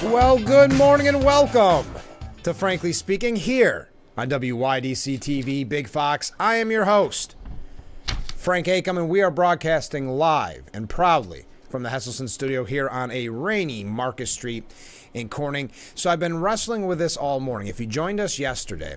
Well, good morning and welcome to Frankly Speaking here on WYDC TV Big Fox. I am your host, Frank Acom, and we are broadcasting live and proudly from the Hesselson studio here on a rainy Marcus Street in Corning. So I've been wrestling with this all morning. If you joined us yesterday,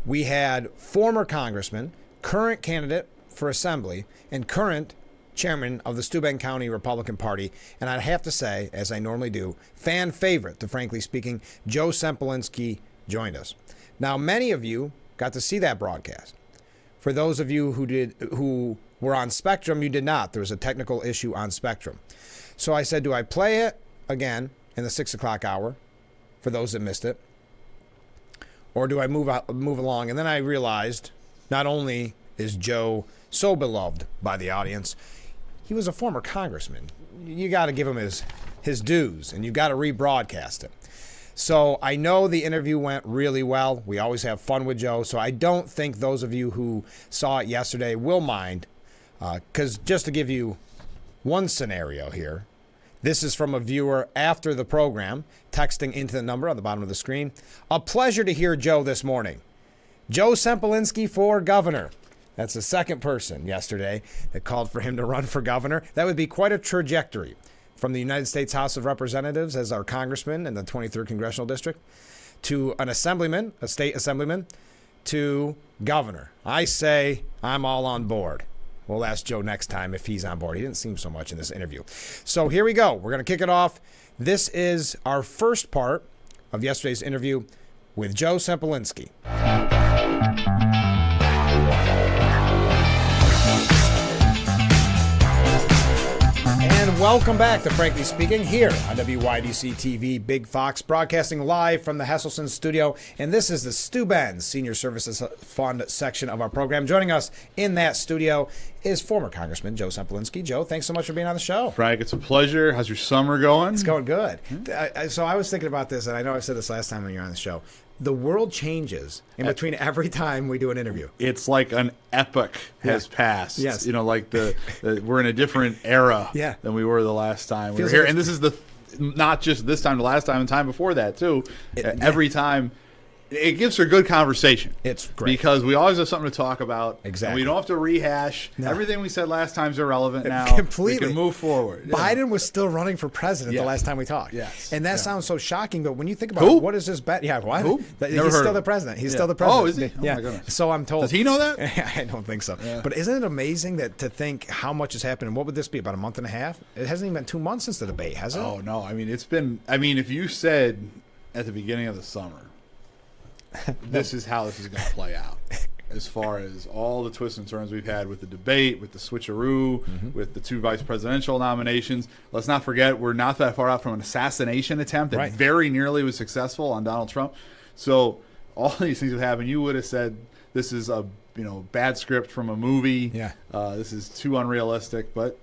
we had former congressman, current candidate for assembly, and current chairman of the Steuben County Republican Party, and I'd have to say, as I normally do, fan favorite to Frankly Speaking, Joe Sempolinski joined us. Now, many of you got to see that broadcast. For those of you who were on Spectrum, you did not. There was a technical issue on Spectrum. So I said, do I play it again in the 6 o'clock hour for those that missed it? Or do I move along? And then I realized not only is Joe so beloved by the audience, he was a former congressman. You got to give him his dues, and you got to rebroadcast it. So I know the interview went really well. We always have fun with Joe, so I don't think those of you who saw it yesterday will mind, because just to give you one scenario here, this is from a viewer after the program, texting into the number on the bottom of the screen. A pleasure to hear Joe this morning. Joe Sempolinski for governor. That's the second person yesterday that called for him to run for governor. That would be quite a trajectory from the United States House of Representatives as our congressman in the 23rd Congressional District to an assemblyman, a state assemblyman, to governor. I say I'm all on board. We'll ask Joe next time if he's on board. He didn't seem so much in this interview. So here we go. We're going to kick it off. This is our first part of yesterday's interview with Joe Sempolinski. And welcome back to Frankly Speaking here on WYDC TV Big Fox, broadcasting live from the Hesselson studio. And this is the Steuben Senior Services Fund section of our program. Joining us in that studio is former Congressman Joe Sempolinski. Joe, thanks so much for being on the show. Frank, it's a pleasure. How's your summer going? It's going good. So I was thinking about this, and I know I said this last time when you were on the show. The world changes in between every time we do an interview. It's like an epoch has passed. Yes. You know, like we're in a different era than we were the last time we were here. And this is not just this time, the last time, and time before that, too. Every time. It gives for good conversation. It's great. Because we always have something to talk about. Exactly. And we don't have to rehash. No. Everything we said last time is irrelevant now. Completely. We can move forward. Biden was still running for president the last time we talked. Yes. And that sounds so shocking, but when you think about it, what is his bet? Yeah, what? Who? He's still the president. He's still the president. Oh, is he? Yeah. Oh, my goodness. So I'm told. Does he know that? I don't think so. Yeah. But isn't it amazing to think how much has happened? And what would this be, about a month and a half? It hasn't even been 2 months since the debate, has it? Oh, no. I mean, if you said at the beginning of the summer, this is how this is going to play out as far as all the twists and turns we've had with the debate, with the switcheroo, with the 2 vice presidential nominations. Let's not forget, we're not that far out from an assassination attempt that very nearly was successful on Donald Trump. So all these things have happened. You would have said this is a bad script from a movie. Yeah. This is too unrealistic, but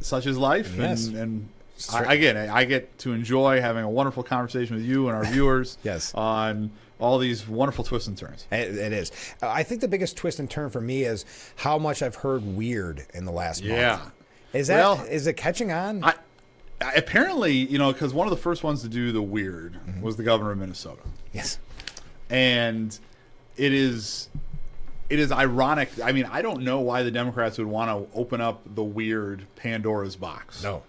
such is life. Yes. And I get to enjoy having a wonderful conversation with you and our viewers on all these wonderful twists and turns. It is. I think the biggest twist and turn for me is how much I've heard weird in the last month. Is it catching on? Apparently, because one of the first ones to do the weird was the governor of Minnesota. Yes. And it is ironic. I mean, I don't know why the Democrats would want to open up the weird Pandora's box. No.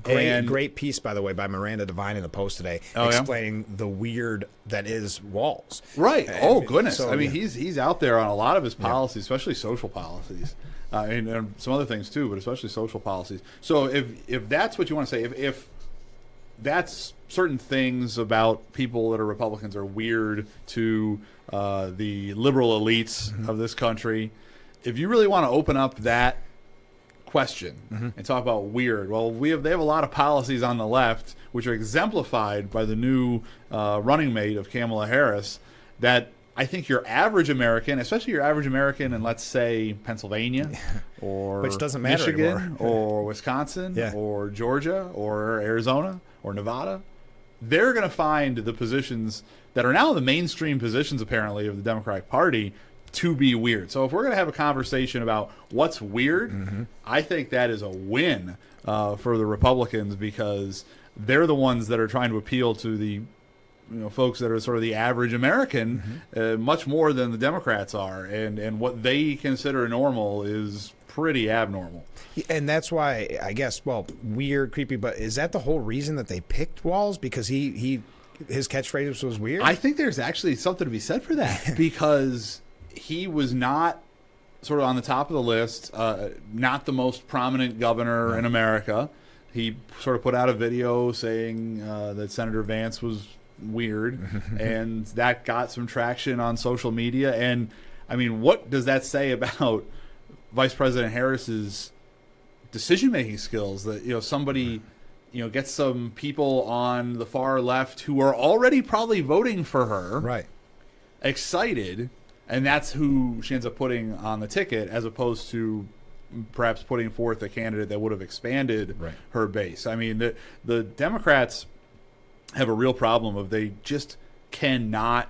Great piece, by the way, by Miranda Devine in the Post today, explaining the weird that is Walz. Right. Oh, goodness. So, he's out there on a lot of his policies, especially social policies, and some other things too, but especially social policies. So if that's what you want to say, if that's certain things about people that are Republicans are weird to the liberal elites of this country, if you really want to open up that question and talk about weird. Well, they have a lot of policies on the left which are exemplified by the new running mate of Kamala Harris that I think your average American, especially your average American in, let's say, Pennsylvania or which doesn't matter Michigan anymore. Or Wisconsin or Georgia or Arizona or Nevada, they're going to find the positions that are now the mainstream positions, apparently, of the Democratic Party to be weird. So if we're going to have a conversation about what's weird, I think that is a win for the Republicans, because they're the ones that are trying to appeal to the folks that are sort of the average American, much more than the Democrats are, and what they consider normal is pretty abnormal. And that's why, I guess, weird, creepy, but is that the whole reason that they picked Walz? Because his catchphrase was weird? I think there's actually something to be said for that, because he was not sort of on the top of the list, not the most prominent governor in America. He sort of put out a video saying that Senator Vance was weird, and that got some traction on social media. And, I mean, what does that say about Vice President Harris's decision-making skills? That somebody gets some people on the far left who are already probably voting for her, right, excited, and that's who she ends up putting on the ticket, as opposed to perhaps putting forth a candidate that would have expanded her base. I mean, the Democrats have a real problem of they just cannot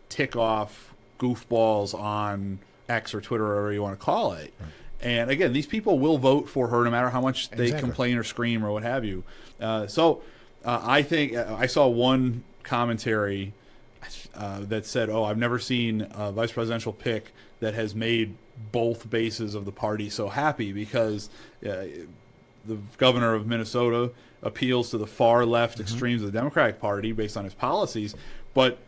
tick off goofballs on X or Twitter or whatever you want to call it. Right. And again, these people will vote for her no matter how much they complain or scream or what have you. So I think I saw one commentary that said, I've never seen a vice presidential pick that has made both bases of the party so happy, because the governor of Minnesota appeals to the far left extremes of the Democratic Party based on his policies, but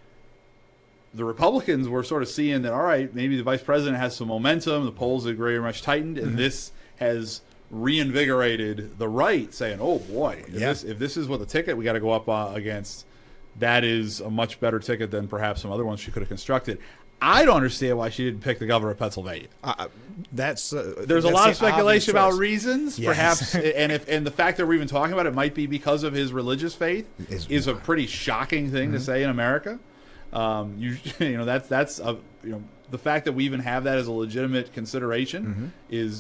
the Republicans were sort of seeing that, all right, maybe the vice president has some momentum, the polls are very much tightened, and this has reinvigorated the right, saying, oh boy, if this is what the ticket we got to go up against, that is a much better ticket than perhaps some other ones she could have constructed. I don't understand why she didn't pick the governor of Pennsylvania. There's a lot of speculation about reasons, perhaps, and the fact that we're even talking about it might be because of his religious faith is a pretty shocking thing to say in America. That's the fact that we even have that as a legitimate consideration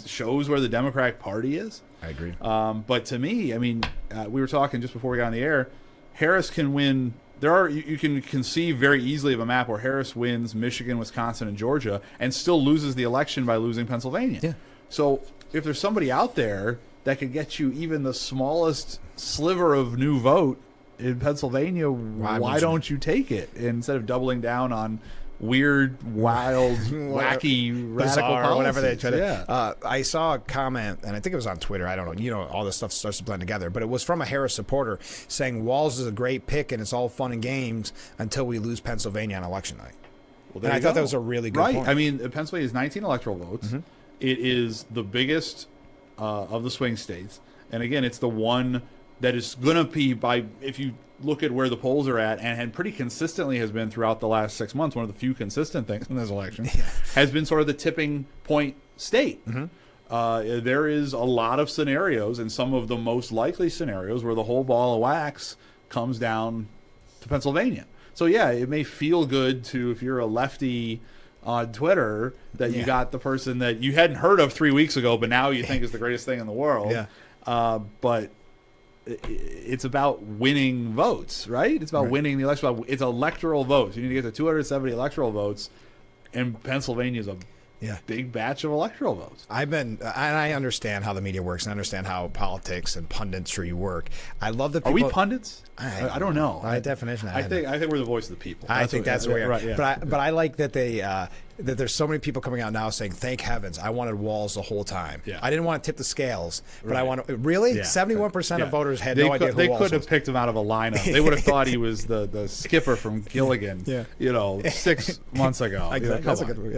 shows where the Democratic Party is. I agree. But to me, I mean, we were talking just before we got on the air. Harris can win. You can conceive very easily of a map where Harris wins Michigan, Wisconsin, and Georgia, and still loses the election by losing Pennsylvania. Yeah. So if there's somebody out there that could get you even the smallest sliver of new vote in Pennsylvania, why don't you take it instead of doubling down on weird, wild, wacky, radical policies, or whatever they try to. I saw a comment, and I think it was on Twitter. I don't know. All this stuff starts to blend together, but it was from a Harris supporter saying Walz is a great pick, and it's all fun and games until we lose Pennsylvania on election night. Well, and I thought that was a really good point. I mean, Pennsylvania is 19 electoral votes. It is the biggest of the swing states, and again, it's the one that is going to be, if you look at where the polls are at, and pretty consistently has been throughout the last 6 months, one of the few consistent things in this election, has been sort of the tipping point state. There is a lot of scenarios, and some of the most likely scenarios, where the whole ball of wax comes down to Pennsylvania. So, it may feel good to, if you're a lefty on Twitter, that you got the person that you hadn't heard of 3 weeks ago, but now you think is the greatest thing in the world. But it's about winning votes, right? It's about winning the election. It's electoral votes. You need to get to 270 electoral votes, and Pennsylvania is a big batch of electoral votes. I understand how the media works, and I understand how politics and punditry work. I love that. Are we pundits? I don't know. By definition, I think we're the voice of the people. I think that's where we are. Right, but I like that that there's so many people coming out now saying, thank heavens, I wanted Walz the whole time. I didn't want to tip the scales, but I want to. Really? 71% of voters had no idea who Walz was. They couldn't have picked him out of a lineup. They would have thought he was the skipper from Gilligan, 6 months ago. Exactly. That's a good one.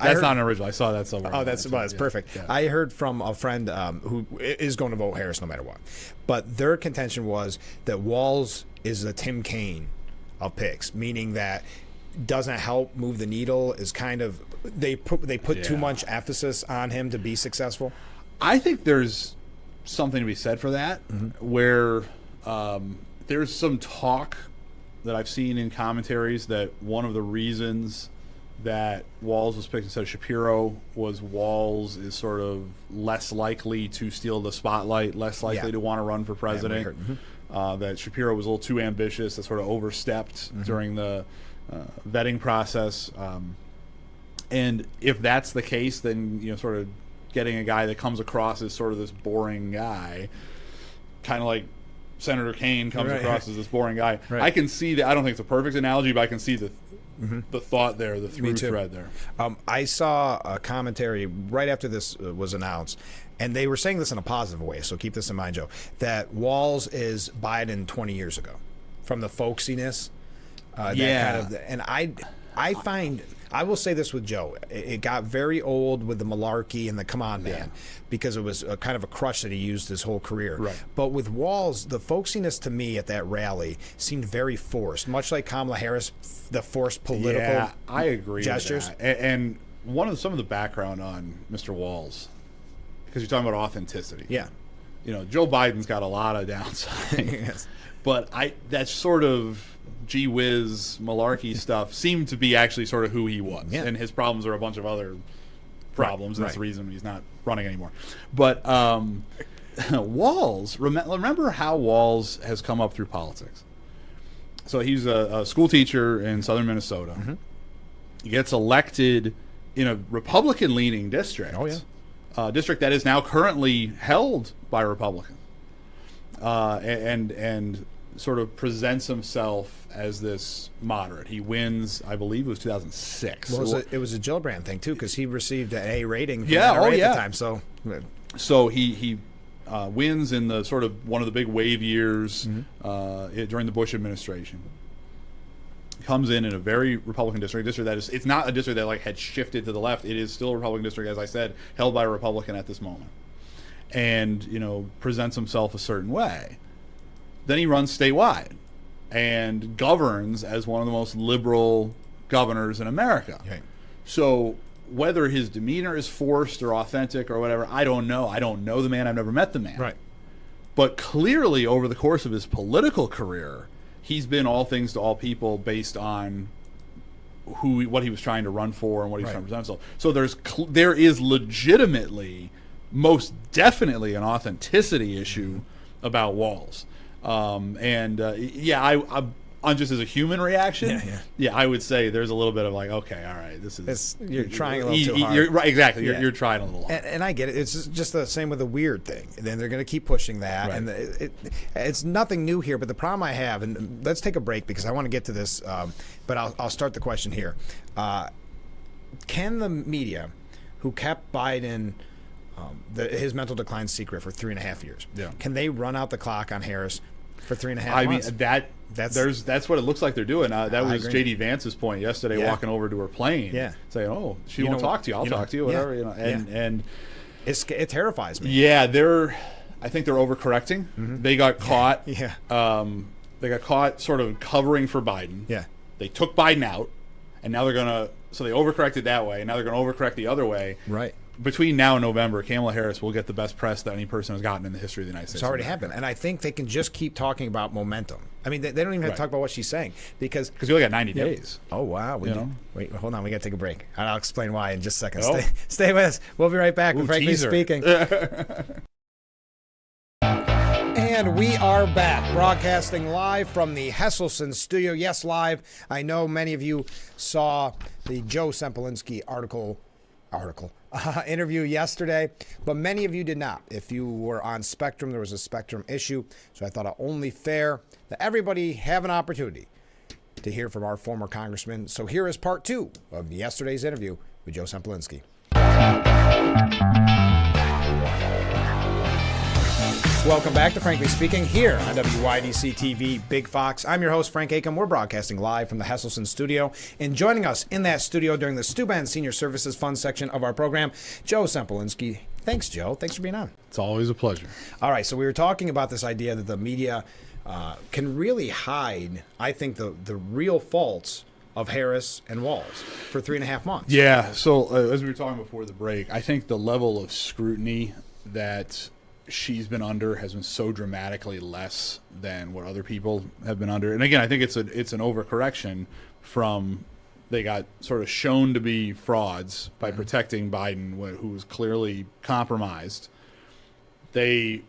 That's not an original. I saw that somewhere. Oh, that's perfect. I heard from a friend who is going to vote Harris no matter what. But their contention was that Walz is the Tim Kaine of picks, meaning that doesn't help move the needle, is kind of they put too much emphasis on him to be successful. I think there's something to be said for that, where there's some talk that I've seen in commentaries that one of the reasons that Walz was picked instead of Shapiro was Walz is sort of less likely to steal the spotlight, less likely to want to run for president. That Shapiro was a little too ambitious, that sort of overstepped during the vetting process. And if that's the case, then sort of getting a guy that comes across as sort of this boring guy, kind of like Senator Kane comes across as this boring guy. Right. I can see that. I don't think it's a perfect analogy, but I can see the thought there, the through thread there. I saw a commentary right after this was announced, and they were saying this in a positive way, so keep this in mind, Joe, that Walz is Biden 20 years ago from the folksiness. And I find, I will say this with Joe, it got very old with the malarkey and the come on man, because it was a kind of a crutch that he used his whole career. Right. But with Walz, the folksiness to me at that rally seemed very forced, much like Kamala Harris, the forced political I agree gestures. With that. And some of the background on Mr. Walz, because you're talking about authenticity. Yeah. You know, Joe Biden's got a lot of downside. Yes. But that sort of gee whiz malarkey stuff seemed to be actually sort of who he was. Yeah. And his problems are a bunch of other problems. Right. That's the reason he's not running anymore. But Walz, remember how Walz has come up through politics. So he's a school teacher in southern Minnesota. Mm-hmm. He gets elected in a Republican-leaning district. Oh, yeah. District that is now currently held by Republicans. And sort of presents himself as this moderate. He wins, I believe it was 2006. Well, it was a Gillibrand thing, too, because he received an A rating from at the time. So he wins in the sort of one of the big wave years during the Bush administration. Comes in a very Republican district that is, it's not a district that like had shifted to the left. It is still a Republican district, as I said, held by a Republican at this moment. And, you know, presents himself a certain way. Then he runs statewide and governs as one of the most liberal governors in America. Okay. So whether his demeanor is forced or authentic or whatever, I don't know. I don't know the man. I've never met the man. Right. But clearly over the course of his political career, he's been all things to all people based on what he was trying to run for and what he was trying to present himself. So there is legitimately, most definitely, an authenticity issue about Walz. I'm just as a human reaction. Yeah, I would say there's a little bit of like, okay, all right, you're trying a little too hard. Right, exactly. You're trying a little hard. And I get it. It's just the same with the weird thing. And then they're going to keep pushing that. Right. And it's nothing new here. But the problem I have, and let's take a break because I want to get to this. But I'll start the question here. Can the media, who kept Biden his mental decline secret for 3.5 years, can they run out the clock on Harris for 3.5 months? I mean, that's what it looks like they're doing. That was J.D. Vance's point yesterday, walking over to her plane, saying, "Oh, she won't talk to you. I'll talk to you, whatever." You know, and it terrifies me. Yeah, I think they're overcorrecting. Mm-hmm. They got caught. They got caught sort of covering for Biden. Yeah, they took Biden out, and now they're gonna. So they overcorrected that way, and now they're gonna overcorrect the other way. Right. Between now and November, Kamala Harris will get the best press that any person has gotten in the history of the United States. It's already happened. And I think they can just keep talking about momentum. I mean, they don't even have to talk about what she's saying. Because we only got 90 days. Oh, wow. Wait, hold on. We got to take a break. I'll explain why in just a second. Stay with us. We'll be right back with Frankly Speaking. And we are back, broadcasting live from the Hesselson studio. Yes, live. I know many of you saw the Joe Sempolinski interview yesterday, but many of you did not. If you were on Spectrum, there was a Spectrum issue, so I thought it only fair that everybody have an opportunity to hear from our former congressman. So here is part 2 of yesterday's interview with Joe Sempolinski. Welcome back to Frankly Speaking here on WYDC TV Big Fox. I'm your host, Frank Acom. We're broadcasting live from the Hesselson studio. And joining us in that studio during the Steuben Senior Services Fund section of our program, Joe Sempolinski. Thanks, Joe. Thanks for being on. It's always a pleasure. All right, so we were talking about this idea that the media can really hide, I think, the real faults of Harris and Walz for 3.5 months. Yeah, so as we were talking before the break, I think the level of scrutiny that she's been under has been so dramatically less than what other people have been under. And again, I think it's an overcorrection from they got sort of shown to be frauds by protecting Biden, who was clearly compromised. They,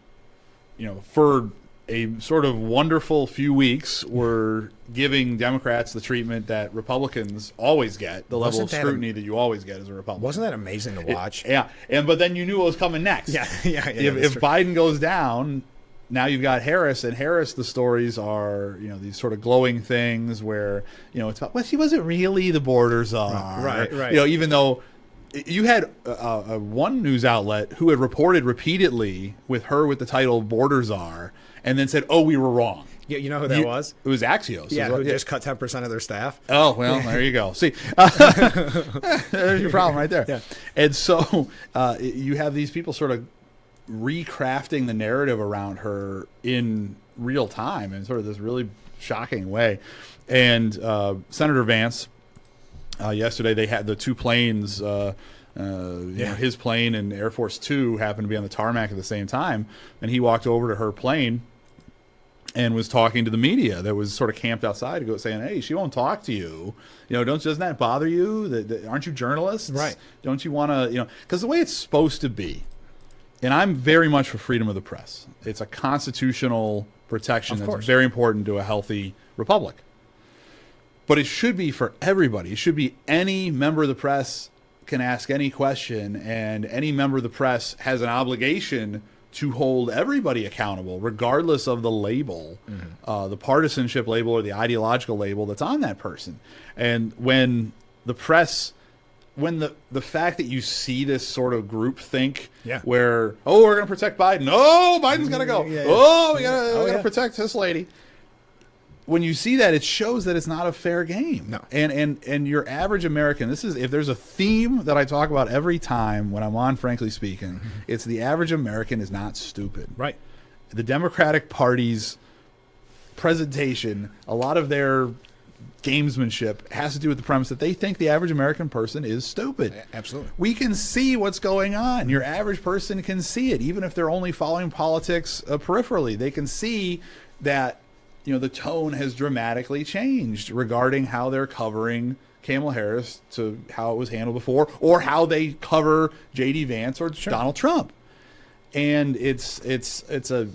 for a sort of wonderful few weeks were giving Democrats the treatment that Republicans always get, the level of scrutiny that you always get as a Republican. Wasn't that amazing to watch? But then you knew what was coming next. If Biden goes down, now you've got Harris, and Harris, the stories are, these sort of glowing things where, it's about, well, she wasn't really the border czar. Right. Even though you had one news outlet who had reported repeatedly with her with the title border czar, and then said, oh, we were wrong. Yeah, you know who that was? It was Axios. Yeah, who just cut 10% of their staff. Oh, well, there you go. See, there's your problem right there. Yeah. And so you have these people sort of recrafting the narrative around her in real time in sort of this really shocking way. And Senator Vance, yesterday they had the two planes, his plane and Air Force Two happened to be on the tarmac at the same time. And he walked over to her plane and was talking to the media that was sort of camped outside, saying, hey, she won't talk to you. Doesn't that bother you? Aren't you journalists? Right. Don't you want to, because the way it's supposed to be, and I'm very much for freedom of the press. It's a constitutional protection that's very important to a healthy republic. But it should be for everybody. It should be any member of the press can ask any question, and any member of the press has an obligation to hold everybody accountable, regardless of the label, the partisanship label or the ideological label that's on that person. And when the press, when the fact that you see this sort of groupthink where, oh, we're going to protect Biden. Oh, Biden's going to go. Oh, we got to protect this lady. When you see that, it shows that it's not a fair game. No. And your average American, if there's a theme that I talk about every time when I'm on Frankly Speaking, it's the average American is not stupid. Right. The Democratic Party's presentation, a lot of their gamesmanship has to do with the premise that they think the average American person is stupid. Absolutely. We can see what's going on. Your average person can see it, even if they're only following politics peripherally. They can see that the tone has dramatically changed regarding how they're covering Kamala Harris to how it was handled before, or how they cover J.D. Vance or Donald Trump. And it's a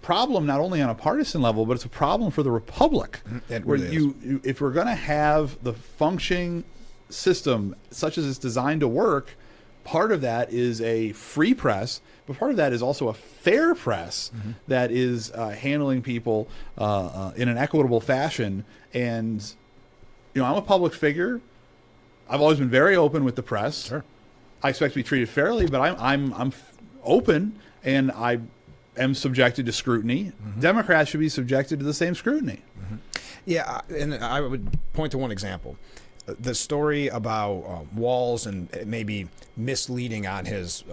problem not only on a partisan level, but it's a problem for the republic. Where if we're going to have the functioning system such as it's designed to work, part of that is a free press, but part of that is also a fair press that is handling people in an equitable fashion. And I'm a public figure. I've always been very open with the press. Sure. I expect to be treated fairly, but I'm open, and I am subjected to scrutiny. Democrats should be subjected to the same scrutiny. Yeah, and I would point to one example. The story about Walz and maybe misleading on his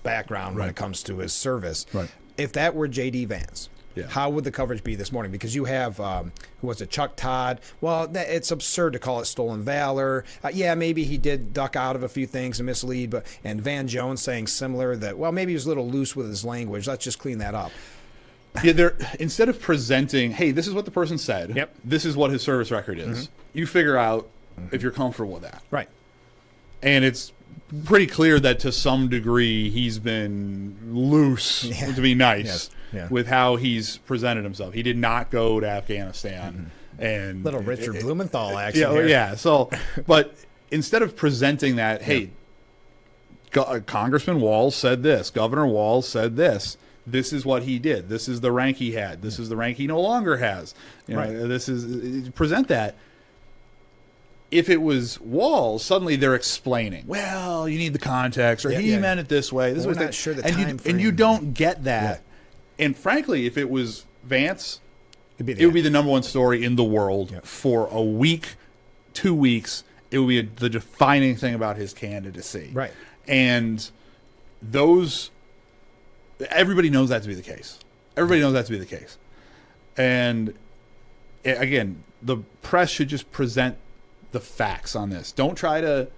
background when it comes to his service. Right. If that were J.D. Vance, how would the coverage be this morning? Because you have, who was it, Chuck Todd? Well, it's absurd to call it stolen valor. Maybe he did duck out of a few things and mislead, and Van Jones saying similar that, well, maybe he was a little loose with his language. Let's just clean that up. Instead of presenting, hey, this is what the person said. This is what his service record is. You figure out if you're comfortable with that. Right. And it's pretty clear that to some degree he's been loose, to be nice, with how he's presented himself. He did not go to Afghanistan. And little Richard Blumenthal action. So, but instead of presenting that, hey, Congressman Walz said this, Governor Walz said this. This is what he did. This is the rank he had. This is the rank he no longer has. This is present that. If it was Walz, suddenly they're explaining. Well, you need the context, or he meant it this way. We're not sure the time frame. And you don't get that. And frankly, if it was Vance, it would be the number one story in the world for a week, 2 weeks. It would be the defining thing about his candidacy. Right. And everybody knows that to be the case. Everybody knows that to be the case. And again, the press should just present the facts on this. Don't try to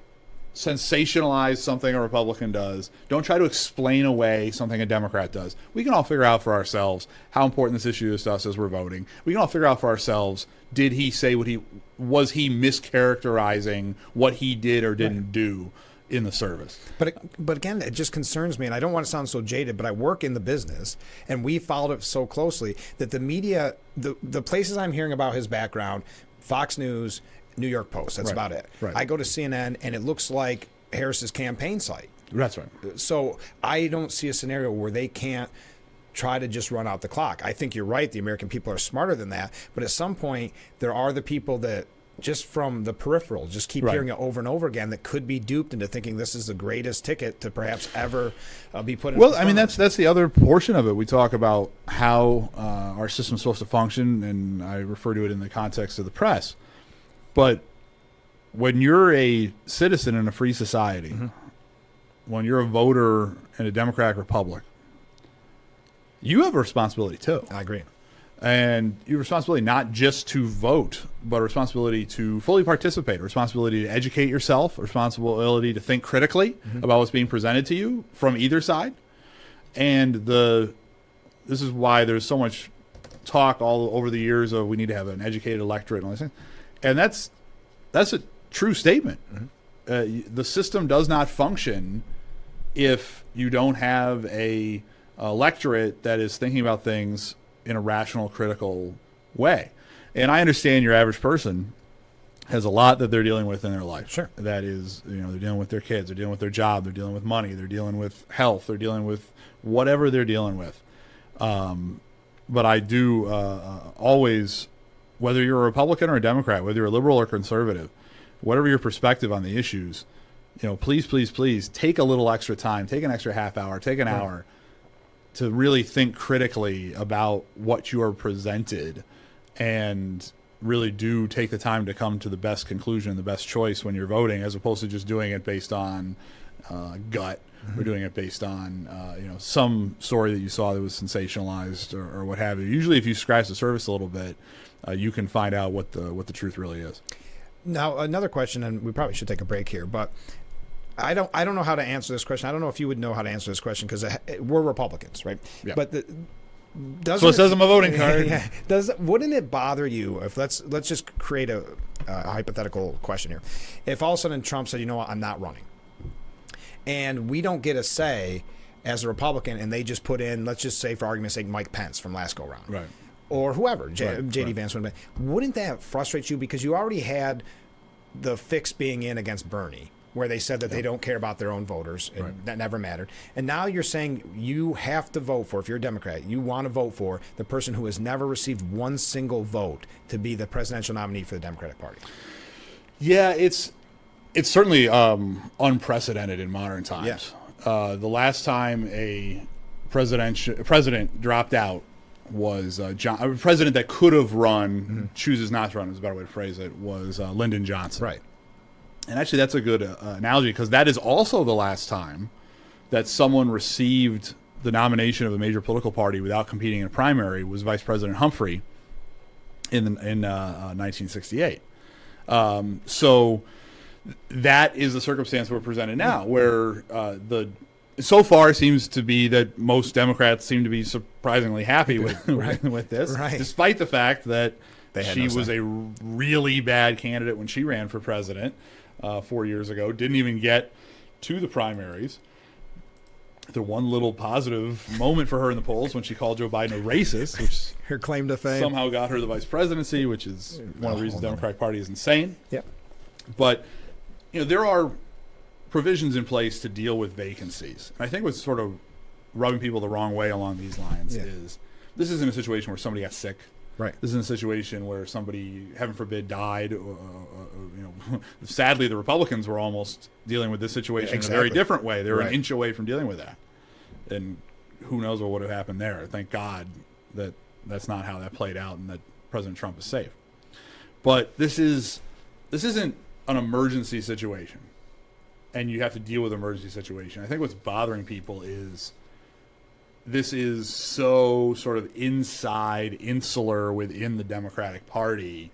sensationalize something a Republican does. Don't try to explain away something a Democrat does. We can all figure out for ourselves how important this issue is to us as we're voting. We can all figure out for ourselves, was he mischaracterizing what he did or didn't do? in the service. But again, it just concerns me, and I don't want to sound so jaded, but I work in the business, and we followed it so closely that the media, the places I'm hearing about his background, Fox News, New York Post, that's about it. Right. I go to CNN, and it looks like Harris's campaign site. That's right. So I don't see a scenario where they can't try to just run out the clock. I think you're right. The American people are smarter than that. But at some point, there are the people that just from the peripheral, just keep hearing it over and over again, that could be duped into thinking this is the greatest ticket to perhaps ever be put in. Well, I mean, that's the other portion of it. We talk about how our system's supposed to function, and I refer to it in the context of the press. But when you're a citizen in a free society, when you're a voter in a democratic republic, you have a responsibility too. I agree. And you have a responsibility not just to vote, but a responsibility to fully participate, a responsibility to educate yourself, a responsibility to think critically about what's being presented to you from either side. And this is why there's so much talk all over the years of we need to have an educated electorate and all these things. And that's a true statement. The system does not function if you don't have a electorate that is thinking about things in a rational, critical way. And I understand your average person has a lot that they're dealing with in their life. Sure. That is, they're dealing with their kids, they're dealing with their job, they're dealing with money, they're dealing with health, they're dealing with whatever they're dealing with. But I do always, whether you're a Republican or a Democrat, whether you're a liberal or conservative, whatever your perspective on the issues, please, please, please take a little extra time, take an extra half hour, take an hour to really think critically about what you are presented, and really do take the time to come to the best conclusion, the best choice when you're voting, as opposed to just doing it based on gut or doing it based on some story that you saw that was sensationalized or what have you. Usually if you scratch the surface a little bit, you can find out what the truth really is. Now, another question, and we probably should take a break here, but I don't know how to answer this question. I don't know if you would know how to answer this question, because we're Republicans, right? Yeah. But so it says on my voting card. Yeah, wouldn't it bother you if let's just create a hypothetical question here? If all of a sudden Trump said, what, I'm not running, and we don't get a say as a Republican, and they just put in, let's just say for argument's sake, Mike Pence from last go round, right? Or whoever, J.D. Vance, wouldn't that frustrate you? Because you already had the fix being in against Bernie, where they said that they don't care about their own voters, and that never mattered. And now you're saying you have to vote for, if you're a Democrat, you want to vote for the person who has never received one single vote to be the presidential nominee for the Democratic Party. Yeah, it's certainly unprecedented in modern times. Yeah. The last time a president dropped out was a president that could have run, chooses not to run is a better way to phrase it, was Lyndon Johnson. Right. And actually that's a good analogy, because that is also the last time that someone received the nomination of a major political party without competing in a primary was Vice President Humphrey in 1968. So that is the circumstance we're presented now, where so far seems to be that most Democrats seem to be surprisingly happy with this, despite the fact that she was a really bad candidate when she ran for president 4 years ago, didn't even get to the primaries. The one little positive moment for her in the polls when she called Joe Biden a racist, which her claim to fame somehow got her the vice presidency, which is one of the reasons the Democratic Party is insane. Yep. But there are provisions in place to deal with vacancies. And I think what's sort of rubbing people the wrong way along these lines is this isn't a situation where somebody got sick. Right. This isn't a situation where somebody, heaven forbid, died. Sadly, the Republicans were almost dealing with this situation in a very different way. They were an inch away from dealing with that. And who knows what would have happened there. Thank God that that's not how that played out and that President Trump is safe. But this isn't an emergency situation. And you have to deal with an emergency situation. I think what's bothering people is this is so sort of insular within the Democratic Party.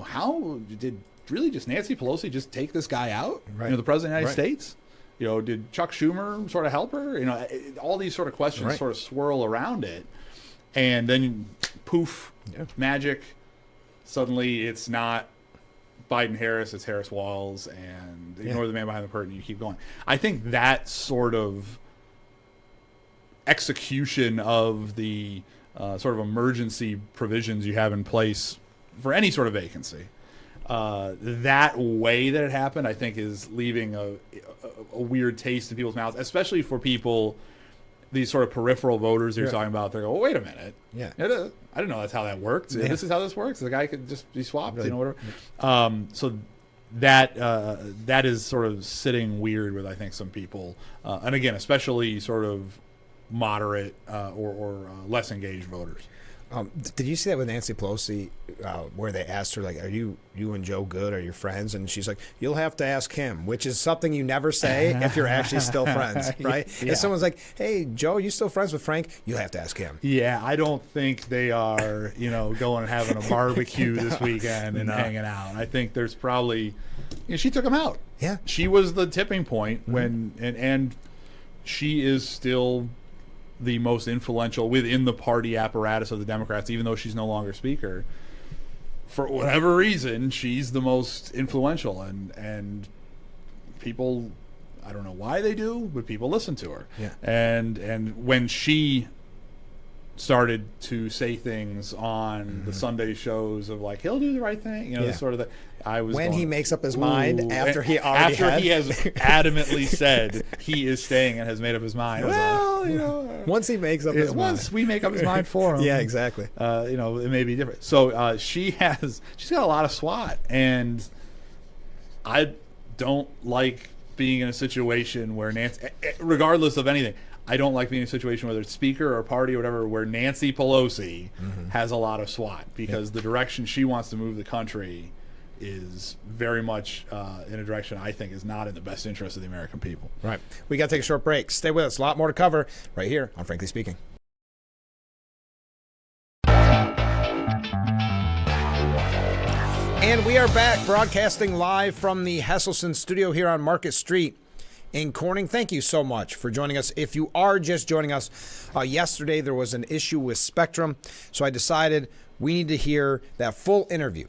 How did really just Nancy Pelosi just take this guy out? Right. The president of the United States? Did Chuck Schumer sort of help her? All these sort of questions sort of swirl around it. And then poof, magic. Suddenly it's not Biden-Harris, it's Harris-Walz, and ignore the man behind the curtain, you keep going. I think that sort of execution of the sort of emergency provisions you have in place for any sort of vacancy, that way that it happened, I think, is leaving a weird taste in people's mouths, especially for people, these sort of peripheral voters you're talking about. They go, "Oh, wait a minute, I didn't know that's how that worked. This is how this works. The guy could just be swapped, whatever." So that is sort of sitting weird with, I think, some people, and again, especially sort of moderate or less engaged voters. Did you see that with Nancy Pelosi, where they asked her, like, are you and Joe good? Are you friends? And she's like, you'll have to ask him, which is something you never say if you're actually still friends, right? Yeah. If someone's like, hey, Joe, you still friends with Frank? You'll have to ask him. Yeah, I don't think they are, going and having a barbecue this weekend and hanging out. I think there's probably, she took him out. Yeah. She was the tipping point when, and she is still the most influential within the party apparatus of the Democrats, even though she's no longer speaker. For whatever reason, she's the most influential, and people, I don't know why they do, but people listen to her. Yeah. And when she started to say things on the Sunday shows of like, he'll do the right thing, this sort of thing. I was when going, he makes up his mind after he already he has adamantly said he is staying and has made up his mind. Well, once he makes up his mind, once we make up his mind for him, yeah, exactly. It may be different. So she's got a lot of SWAT, and I don't like being in a situation where Nancy, regardless of anything, I don't like being in a situation, whether it's speaker or party or whatever, where Nancy Pelosi has a lot of SWAT, because the direction she wants to move the country is very much in a direction I think is not in the best interest of the American people. Right. We got to take a short break. Stay with us. A lot more to cover right here on Frankly Speaking. And we are back broadcasting live from the Hesselson studio here on Market Street in Corning. Thank you so much for joining us. If you are just joining us, yesterday there was an issue with Spectrum, so I decided we need to hear that full interview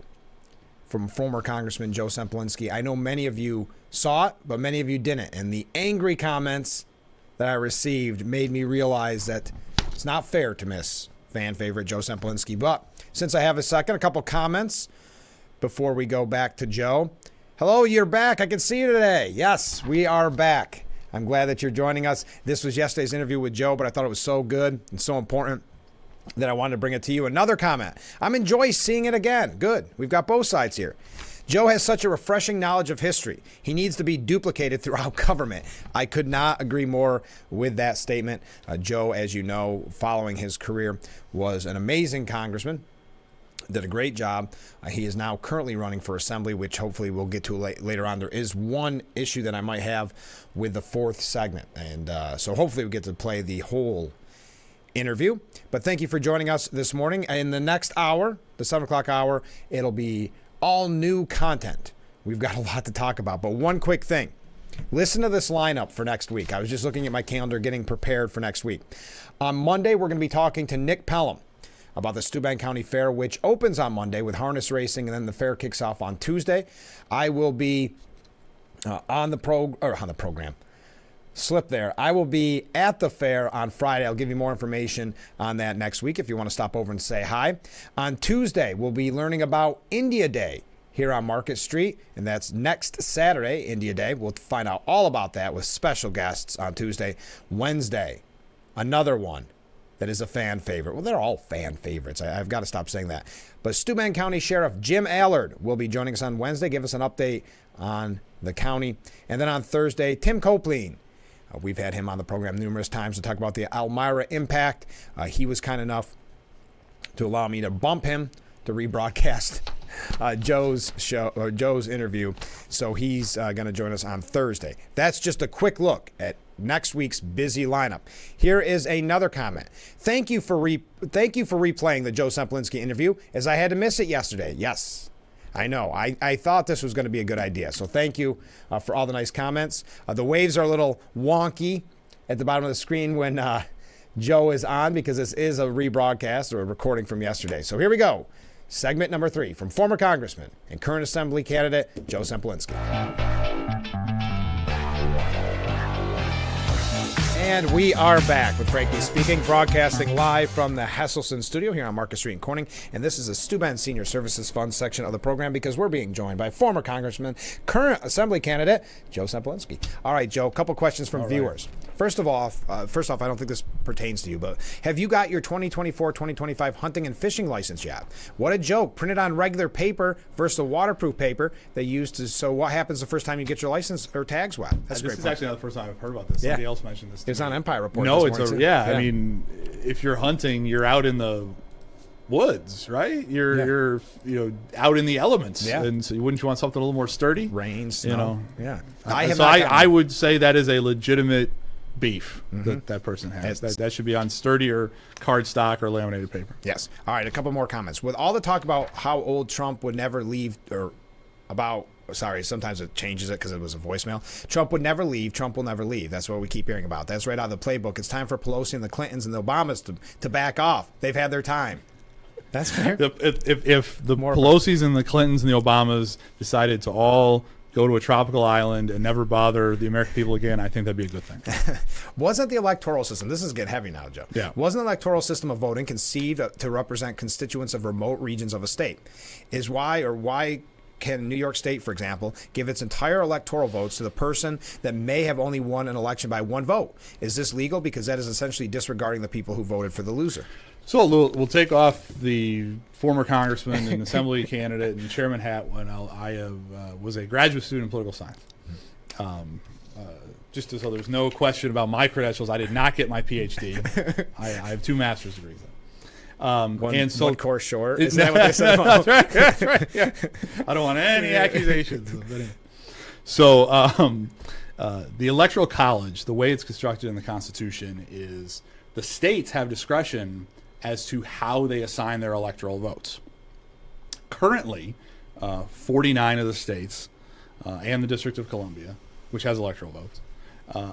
from former Congressman Joe Sempolinski. I know many of you saw it, but many of you didn't. And the angry comments that I received made me realize that it's not fair to miss fan favorite Joe Sempolinski. But since I have a second, a couple comments before we go back to Joe. Hello, you're back. I can see you today. Yes, we are back. I'm glad that you're joining us. This was yesterday's interview with Joe, but I thought it was so good and so important that I wanted to bring it to you. Another comment. I'm enjoying seeing it again. Good. We've got both sides here. Joe has such a refreshing knowledge of history. He needs to be duplicated throughout government. I could not agree more with that statement. Joe, as you know, following his career, was an amazing congressman. Did a great job. He is now currently running for assembly, which hopefully we'll get to later on. There is one issue that I might have with the fourth segment, and so hopefully we get to play the whole interview. But thank you for joining us this morning. In the next hour, the 7 o'clock hour, it'll be all new content. We've got a lot to talk about. But one quick thing. Listen to this lineup for next week. I was just looking at my calendar, getting prepared for next week. On Monday, we're going to be talking to Nick Pelham about the Steuben County Fair, which opens on Monday with harness racing, and then the fair kicks off on Tuesday. I will be on the program. Slip there. I will be at the fair on Friday. I'll give you more information on that next week if you want to stop over and say hi. On Tuesday, we'll be learning about India Day here on Market Street, and that's next Saturday, India Day. We'll find out all about that with special guests on Tuesday. Wednesday, another one that is a fan favorite. Well, they're all fan favorites. I've got to stop saying that. But Steuben County Sheriff Jim Allard will be joining us on Wednesday, give us an update on the county. And then on Thursday, Tim Kolpien. We've had him on the program numerous times to talk about the Elmira impact. He was kind enough to allow me to bump him to rebroadcast Joe's interview. So he's going to join us on Thursday. That's just a quick look at next week's busy lineup. Here is another comment. Thank you for replaying the Joe Sempolinski interview, as I had to miss it yesterday. Yes, I know. I thought this was going to be a good idea. So thank you for all the nice comments. The waves are a little wonky at the bottom of the screen when Joe is on, because this is a rebroadcast or a recording from yesterday. So here we go. Segment number 3 from former Congressman and current Assembly candidate Joe Sempolinski. And we are back with Frankly Speaking, broadcasting live from the Hesselson studio here on Market Street in Corning. And this is the Steuben Senior Services Fund section of the program because we're being joined by former Congressman, current Assembly candidate, Joe Sempolinski. All right, Joe, a couple questions from viewers. First off, I don't think this pertains to you, but have you got your 2024-2025 hunting and fishing license yet? What a joke. Printed on regular paper versus the waterproof paper they used to. So what happens the first time you get your license or tags wet? That's this is actually not the first time I've heard about this. Somebody else mentioned this. It's on Empire Report. No, I mean, if you're hunting, you're out in the woods, right? You're out in the elements, and so wouldn't you want something a little more sturdy? Rain, snow. I would say that is a legitimate beef that person has. That should be on sturdier cardstock or laminated paper. Yes. All right, a couple more comments. With all the talk about how old Trump would never leave, sometimes it changes it because it was a voicemail. Trump would never leave. Trump will never leave. That's what we keep hearing about. That's right out of the playbook. It's time for Pelosi and the Clintons and the Obamas to back off. They've had their time. That's fair. If the Pelosi's and the Clintons and the Obamas decided to all go to a tropical island and never bother the American people again, I think that'd be a good thing. Wasn't the electoral system, this is getting heavy now, Joe. Yeah. Wasn't the electoral system of voting conceived to represent constituents of remote regions of a state? Why can New York State, for example, give its entire electoral votes to the person that may have only won an election by one vote? Is this legal? Because that is essentially disregarding the people who voted for the loser. So we'll take off the former congressman and assembly candidate and chairman hat when I was a graduate student in political science. Just so there's no question about my credentials, I did not get my PhD. I have 2 master's degrees. One course short. Is that what they said? That's right. Yeah. I don't want any accusations. So the Electoral College, the way it's constructed in the Constitution, is the states have discretion as to how they assign their electoral votes. Currently, 49 of the states and the District of Columbia, which has electoral votes,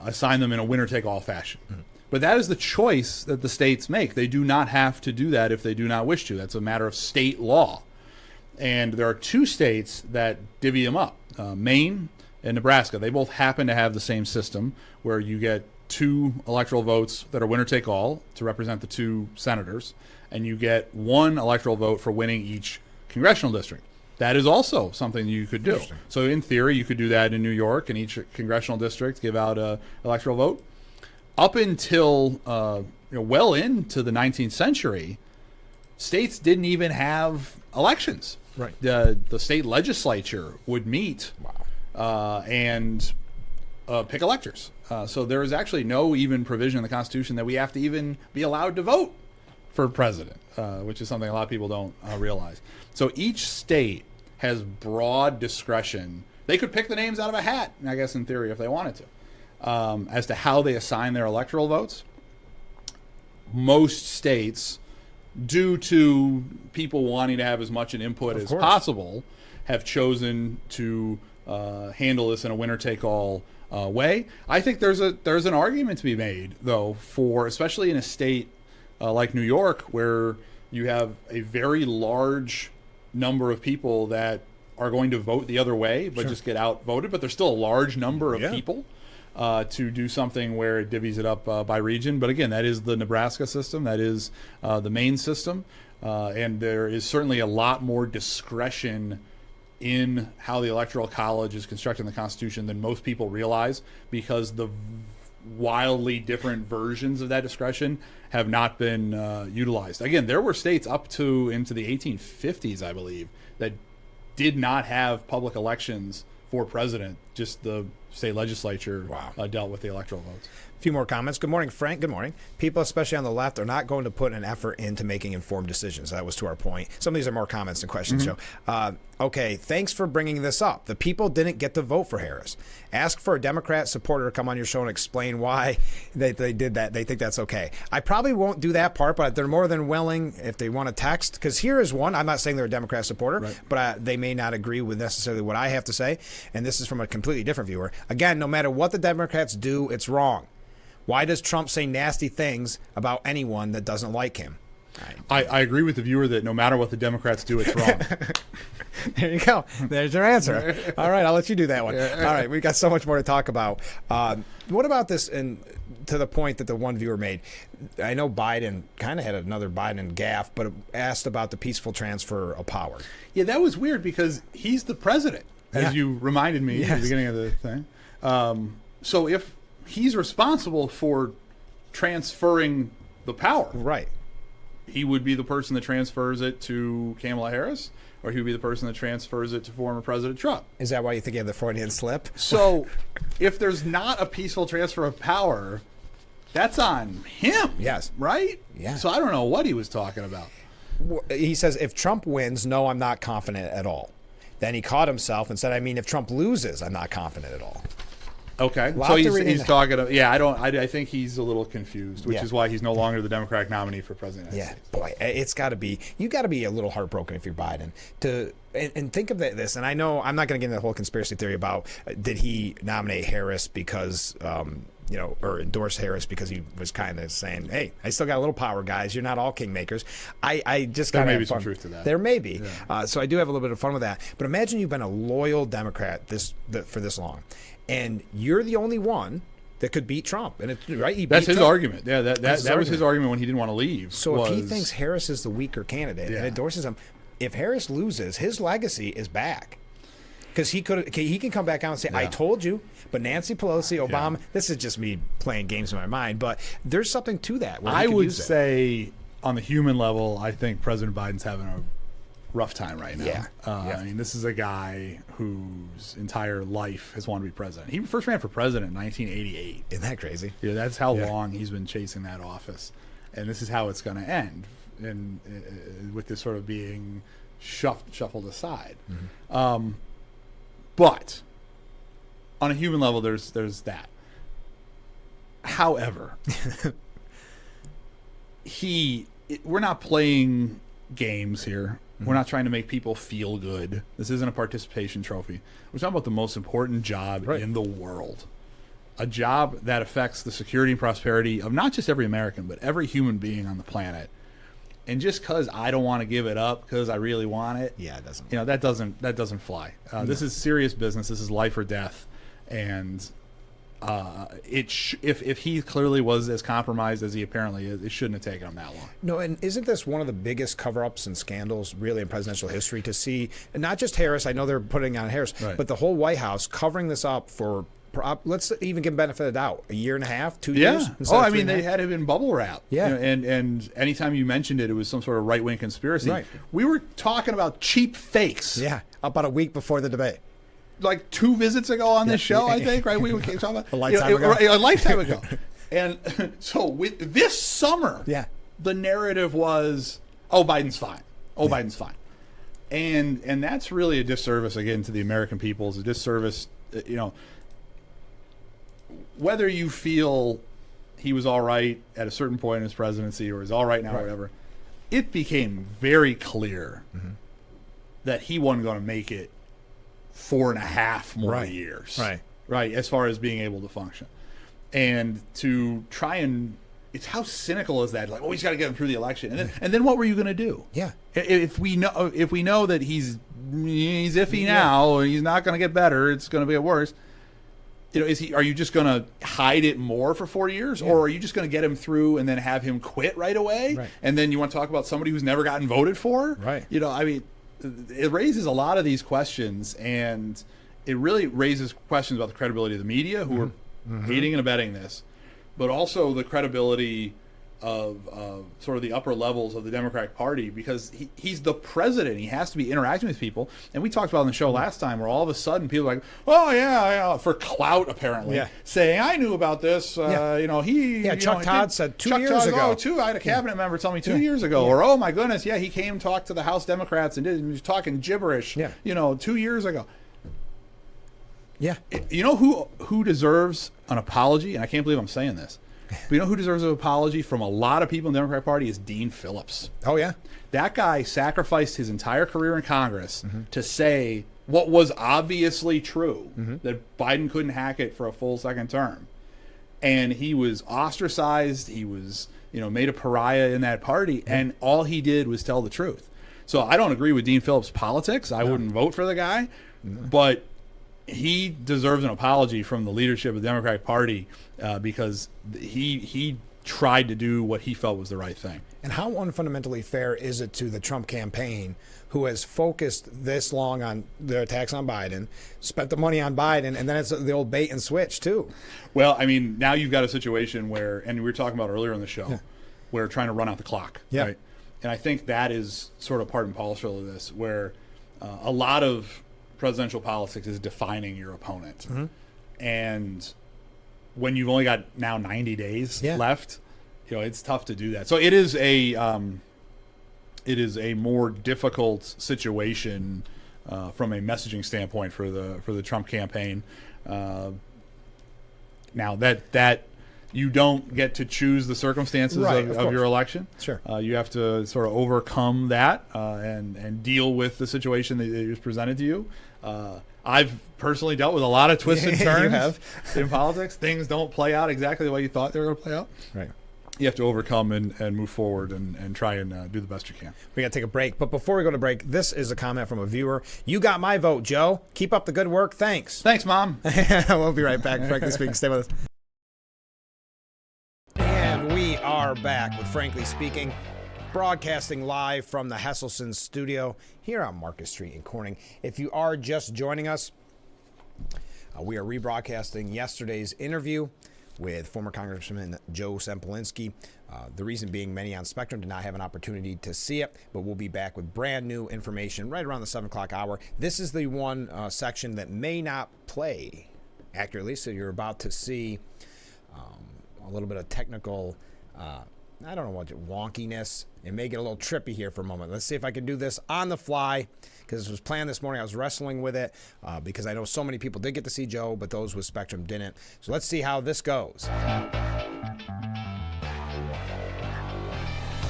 assign them in a winner-take-all fashion. Mm-hmm. But that is the choice that the states make. They do not have to do that if they do not wish to. That's a matter of state law. And there are 2 states that divvy them up, Maine and Nebraska. They both happen to have the same system where you get 2 electoral votes that are winner-take-all to represent the 2 senators, and you get 1 electoral vote for winning each congressional district. That is also something you could do. So in theory, you could do that in New York, and each congressional district give out an electoral vote. Up until well into the 19th century, states didn't even have elections. Right. The state legislature would meet and pick electors. So there is actually no even provision in the Constitution that we have to even be allowed to vote for president, which is something a lot of people don't realize. So each state has broad discretion. They could pick the names out of a hat, I guess, in theory, if they wanted to, as to how they assign their electoral votes. Most states, due to people wanting to have as much an input as possible, have chosen to handle this in a winner-take-all way. I think there's an argument to be made, though, for especially in a state like New York, where you have a very large number of people that are going to vote the other way, but just get outvoted. But there's still a large number of people to do something where it divvies it up by region. But again, that is the Nebraska system. That is the Maine system. And there is certainly a lot more discretion in how the Electoral College is constructed in the Constitution than most people realize, because the wildly different versions of that discretion have not been utilized. Again, there were states up to into the 1850s, I believe, that did not have public elections for president. Just the state legislature dealt with the electoral votes. A few more comments. Good morning, Frank. Good morning. People, especially on the left, are not going to put an effort into making informed decisions. That was to our point. Some of these are more comments than questions, Joe. Okay, thanks for bringing this up. The people didn't get to vote for Harris. Ask for a Democrat supporter to come on your show and explain why they did that. They think that's okay. I probably won't do that part, but they're more than willing if they want to text. Because here is one. I'm not saying they're a Democrat supporter, but they may not agree with necessarily what I have to say. And this is from a completely different viewer. Again, no matter what the Democrats do, it's wrong. Why does Trump say nasty things about anyone that doesn't like him? I agree with the viewer that no matter what the Democrats do, it's wrong. There you go. There's your answer. All right, I'll let you do that one. All right, we've got so much more to talk about. What about this, and to the point that the one viewer made? I know Biden kind of had another Biden gaffe, but asked about the peaceful transfer of power. Yeah, that was weird because he's the president, as you reminded me at the beginning of the thing. So if he's responsible for transferring the power, right, he would be the person that transfers it to Kamala Harris, or he would be the person that transfers it to former President Trump. Is that why you think he had the Freudian slip? So if there's not a peaceful transfer of power, that's on him. Yes. Right? Yeah. So I don't know what he was talking about. He says, if Trump wins, no, I'm not confident at all. Then he caught himself and said, I mean, if Trump loses, I'm not confident at all. Okay, so he's talking. I think he's a little confused, which is why he's no longer the Democratic nominee for president of the United States. Boy, it's got to be. You got to be a little heartbroken if you're Biden and think of this. And I know I'm not going to get into the whole conspiracy theory about did he nominate Harris because or endorse Harris because he was kind of saying, hey, I still got a little power, guys. You're not all kingmakers. I just got to have fun. There may be some truth to that. There may be. Yeah. So I do have a little bit of fun with that. But imagine you've been a loyal Democrat for this long, and you're the only one that could beat Trump. And it's right. That's his argument. Yeah, that was his argument when he didn't want to leave. So if he thinks Harris is the weaker candidate and endorses him, if Harris loses, his legacy is back. Because he can come back out and say, I told you. But Nancy Pelosi, Obama, this is just me playing games in my mind, but there's something to that. I would say on the human level, I think President Biden's having a rough time right now. Yeah. I mean, this is a guy whose entire life has wanted to be president. He first ran for president in 1988. Isn't that crazy? Yeah, that's how long he's been chasing that office. And this is how it's going to end, and with this sort of being shuffled aside. Mm-hmm. But on a human level, there's that. However, we're not playing games here. Mm-hmm. We're not trying to make people feel good. This isn't a participation trophy. We're talking about the most important job in the world. A job that affects the security and prosperity of not just every American, but every human being on the planet. And just because I don't want to give it up because I really want it, it doesn't. That doesn't fly. This is serious business. This is life or death, and if he clearly was as compromised as he apparently is, it shouldn't have taken him that long. No, and isn't this one of the biggest cover-ups and scandals really in presidential history to see? And not just Harris. I know they're putting on Harris, but the whole White House covering this up for. Let's even give benefit of the doubt. A year and a half, 2 years? Oh, I mean, they had it in bubble wrap. Yeah. And anytime you mentioned it, it was some sort of right-wing conspiracy. Right. We were talking about cheap fakes. Yeah, about a week before the debate. Like 2 visits ago on this show, I think, right? We were talking about a lifetime ago. A lifetime ago. And so with this summer, the narrative was, oh, Biden's fine. Biden's fine. And that's really a disservice, again, to the American people. It's a disservice, whether you feel he was all right at a certain point in his presidency or is all right now or whatever, it became very clear that he wasn't going to make it 4.5 more years. Right, as far as being able to function. And to try and it's how cynical is that? Like, he's got to get him through the election. And then what were you going to do? Yeah. If we know that he's iffy now and he's not going to get better, it's going to get worse. Are you just going to hide it more for 4 years, or are you just going to get him through and then have him quit right away? Right. And then you want to talk about somebody who's never gotten voted for? Right. I mean, it raises a lot of these questions, and it really raises questions about the credibility of the media, who are aiding and abetting this, but also the credibility of sort of the upper levels of the Democratic Party, because he's the president. He has to be interacting with people. And we talked about on the show last time where all of a sudden people are like, oh, yeah, for clout, apparently, saying, I knew about this. Chuck Todd said 2 years ago. I had a cabinet member tell me 2 years ago. Or, oh, my goodness, he came and talked to the House Democrats and he was talking gibberish, 2 years ago. Yeah. You know who deserves an apology? And I can't believe I'm saying this. But you know who deserves an apology from a lot of people in the Democratic Party is Dean Phillips. Oh, yeah? That guy sacrificed his entire career in Congress to say what was obviously true, that Biden couldn't hack it for a full second term. And he was ostracized. He was made a pariah in that party, and all he did was tell the truth. So I don't agree with Dean Phillips' politics. I wouldn't vote for the guy, but he deserves an apology from the leadership of the Democratic Party because he tried to do what he felt was the right thing. And how unfundamentally fair is it to the Trump campaign, who has focused this long on their attacks on Biden, spent the money on Biden, and then it's the old bait and switch too? Well, I mean, now you've got a situation where, and we were talking about earlier in the show, where trying to run out the clock, right? And I think that is sort of part and parcel of this, where a lot of presidential politics is defining your opponent. And when you've only got now 90 days left, it's tough to do that. So it is a more difficult situation from a messaging standpoint for the Trump campaign. Now that you don't get to choose the circumstances of your election. Sure. You have to sort of overcome that and deal with the situation that is presented to you. I've personally dealt with a lot of twists and turns in politics. Things don't play out exactly the way you thought they were going to play out. Right. You have to overcome and move forward and try and do the best you can. We got to take a break. But before we go to break, this is a comment from a viewer. You got my vote, Joe. Keep up the good work. Thanks. Thanks, Mom. We'll be right back. Frankly Speaking, stay with us. And we are back with Frankly Speaking, broadcasting live from the Hesselson studio here on Market Street in Corning. If you are just joining us, we are rebroadcasting yesterday's interview with former Congressman Joe Sempolinski. The reason being, many on Spectrum did not have an opportunity to see it, but we'll be back with brand new information right around the 7 o'clock hour. This is the one section that may not play accurately, so you're about to see a little bit of technical, I don't know what, wonkiness. It may get a little trippy here for a moment. Let's see if I can do this on the fly, because this was planned this morning. I was wrestling with it because I know so many people did get to see Joe, but those with Spectrum didn't. So let's see how this goes.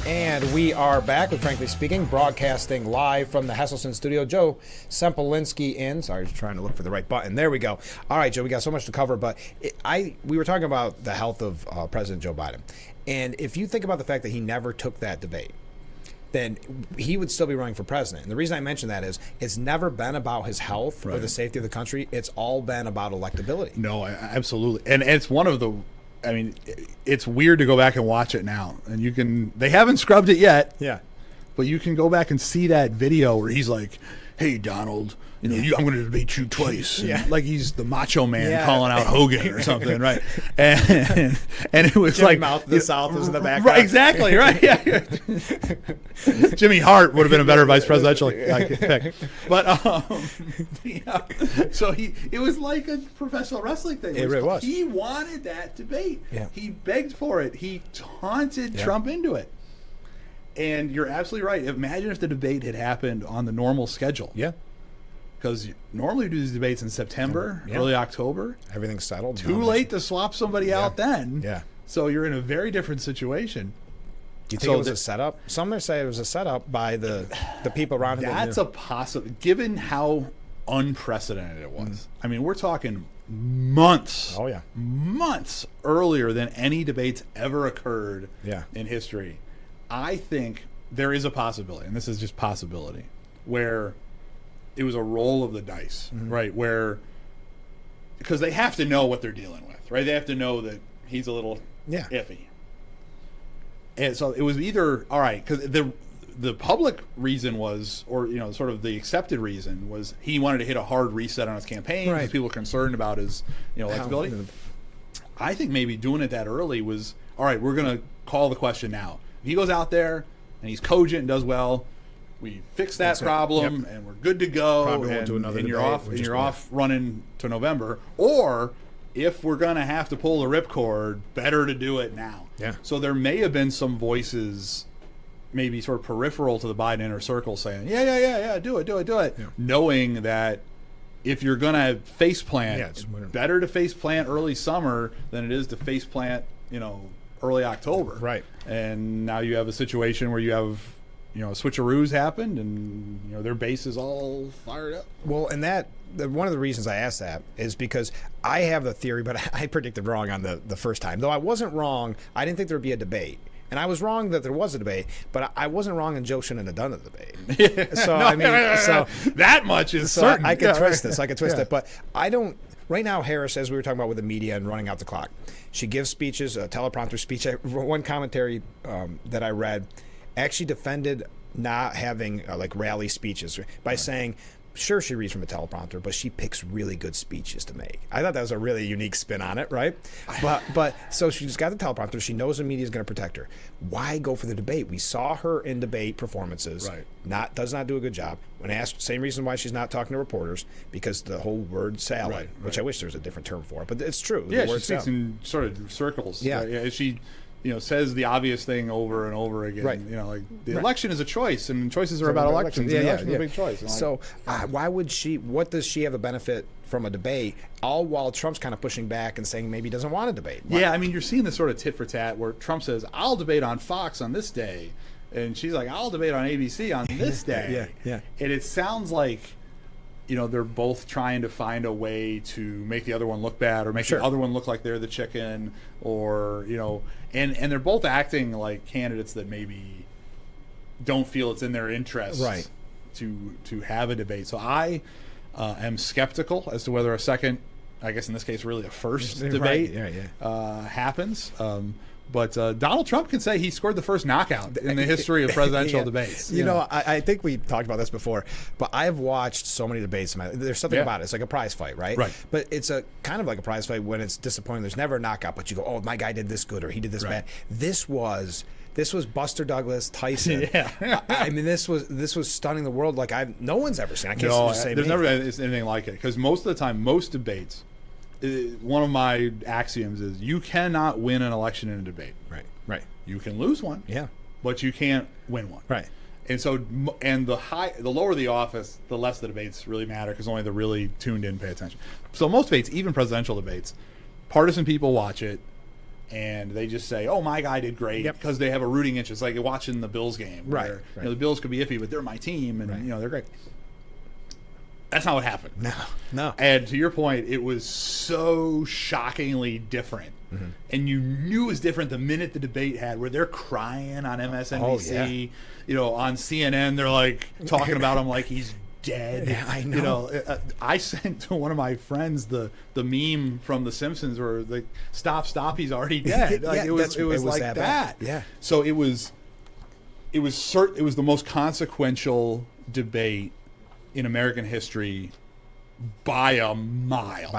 And we are back with Frankly Speaking, broadcasting live from the Hesselson studio. Joe Sempolinski in. Sorry, I was trying to look for the right button. There we go. All right, Joe, we got so much to cover, but we were talking about the health of President Joe Biden. And if you think about the fact that he never took that debate, then he would still be running for president. And the reason I mention that is it's never been about his health or the safety of the country. It's all been about electability. No, absolutely. And it's one of the, I mean, it's weird to go back and watch it now. And they haven't scrubbed it yet. Yeah. But you can go back and see that video where he's like, hey, Donald, I'm going to debate you twice. And like he's the macho man calling out Hogan or something, right? And it was Jimmy like Mouth of the South was in the background. Right, exactly, right. Yeah. Jimmy Hart would have been a better vice presidential pick. But so it was like a professional wrestling thing. It really was. He wanted that debate. Yeah. He begged for it. He taunted Trump into it. And you're absolutely right. Imagine if the debate had happened on the normal schedule. Yeah. Because normally we do these debates in September, early October. Everything's settled. Too late to swap somebody out then. Yeah. So you're in a very different situation. Do you think it was a setup? Some say it was a setup by the people around him. That's a possibility, given how unprecedented it was. I mean, we're talking months. Oh, yeah. Months earlier than any debates ever occurred in history. I think there is a possibility, and this is just possibility, where it was a roll of the dice, right? Where, because they have to know what they're dealing with, right? They have to know that he's a little iffy. And so it was either, all right, because the public reason was, or, sort of the accepted reason was he wanted to hit a hard reset on his campaign because people were concerned about his, electability. I think maybe doing it that early was, all right, we're going to call the question now. If he goes out there and he's cogent and does well, we fix that problem and we're good to go. Probably won't do another and you're debate. off. And you're off running to November. Or if we're going to have to pull the ripcord, better to do it now. Yeah. So there may have been some voices, maybe sort of peripheral to the Biden inner circle, saying, yeah, do it. Yeah. Knowing that if you're going to face plant, it's better to face plant early summer than it is to face plant, early October. Right. And now you have a situation where you have, switcheroos happened and, their base is all fired up. Well, and one of the reasons I asked that is because I have the theory, but I predicted wrong on the first time. Though I wasn't wrong, I didn't think there would be a debate. And I was wrong that there was a debate, but I wasn't wrong and Joe shouldn't have done the debate. So, I mean, so that much is certain. I could twist this. I could twist it. But I don't. Right now, Harris, as we were talking about with the media and running out the clock, she gives speeches, a teleprompter speech. One commentary that I read actually defended not having like rally speeches by saying, sure, she reads from a teleprompter, but she picks really good speeches to make. I thought that was a really unique spin on it, right? But so she's got the teleprompter. She knows the media is going to protect her. Why go for the debate? We saw her in debate performances. Right. Does not do a good job. When asked, same reason why she's not talking to reporters, because the whole word salad, which I wish there was a different term for, but it's true. Yeah, she speaks in sort of circles. Yeah, she says the obvious thing over and over again. Right. Like the election is a choice, and choices are about elections. Yeah, the election is a big choice. So why would she? What does she have a benefit from a debate? All while Trump's kind of pushing back and saying maybe he doesn't want to debate. Why? Yeah, I mean, you're seeing this sort of tit for tat where Trump says, "I'll debate on Fox on this day," and she's like, "I'll debate on ABC on this day." Yeah. And it sounds like, they're both trying to find a way to make the other one look bad, or make the other one look like they're the chicken, or and they're both acting like candidates that maybe don't feel it's in their interest to have a debate. So I am skeptical as to whether a second, I guess in this case really a first debate happens. But Donald Trump can say he scored the first knockout in the history of presidential debates. I think we talked about this before, but I've watched so many debates. There's something about it. It's like a prize fight, right? Right. But it's a kind of like a prize fight when it's disappointing. There's never a knockout, but you go, oh, my guy did this good or he did this bad. This was Buster Douglas, Tyson. I mean, this was stunning the world like no one's ever seen. I can't just say there's never been anything like it, because most of the time, most debates, one of my axioms is you cannot win an election in a debate. Right. You can lose one. Yeah. But you can't win one. Right. And so, the lower the office, the less the debates really matter, because only the really tuned in pay attention. So most debates, even presidential debates, partisan people watch it, and they just say, "Oh, my guy did great," because they have a rooting interest, like watching the Bills game. Where, the Bills could be iffy, but they're my team, and they're great. That's not what happened. No. And to your point, it was so shockingly different. Mm-hmm. And you knew it was different the minute the debate had, where they're crying on MSNBC, on CNN, they're like talking about him like he's dead. Yeah, I know. I sent to one of my friends the meme from The Simpsons where like, stop, he's already dead. Like, it was like that. Yeah. So it was the most consequential debate in American history by a mile.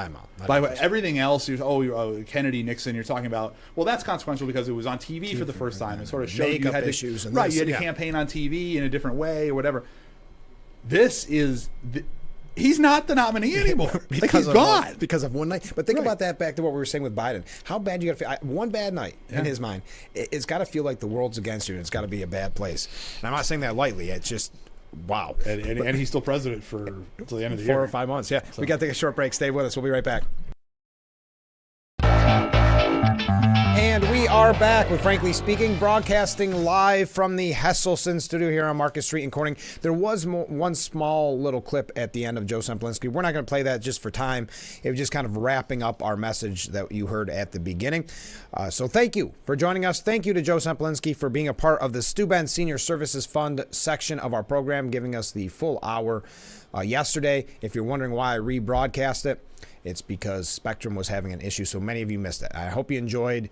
By everything else, Kennedy, Nixon, you're talking about, well, that's consequential because it was on TV for the first time and sort of showed you had issues. You had to campaign on TV in a different way or whatever. This is... He's not the nominee anymore. He's gone. Because of one night. But think about that back to what we were saying with Biden. How bad you got to feel. One bad night in his mind. It's got to feel like the world's against you, and it's got to be a bad place. And I'm not saying that lightly. It's just... Wow. And he's still president until the end of the year. 4 or 5 months, So. We got to take a short break. Stay with us. We'll be right back. And we are back with Frankly Speaking, broadcasting live from the Hesselson studio here on Market Street in Corning. There was one small little clip at the end of Joe Sempolinski. We're not going to play that just for time. It was just kind of wrapping up our message that you heard at the beginning. So thank you for joining us. Thank you to Joe Sempolinski for being a part of the Steuben Senior Services Fund section of our program, giving us the full hour yesterday. If you're wondering why I rebroadcast it, it's because Spectrum was having an issue, so many of you missed it. I hope you enjoyed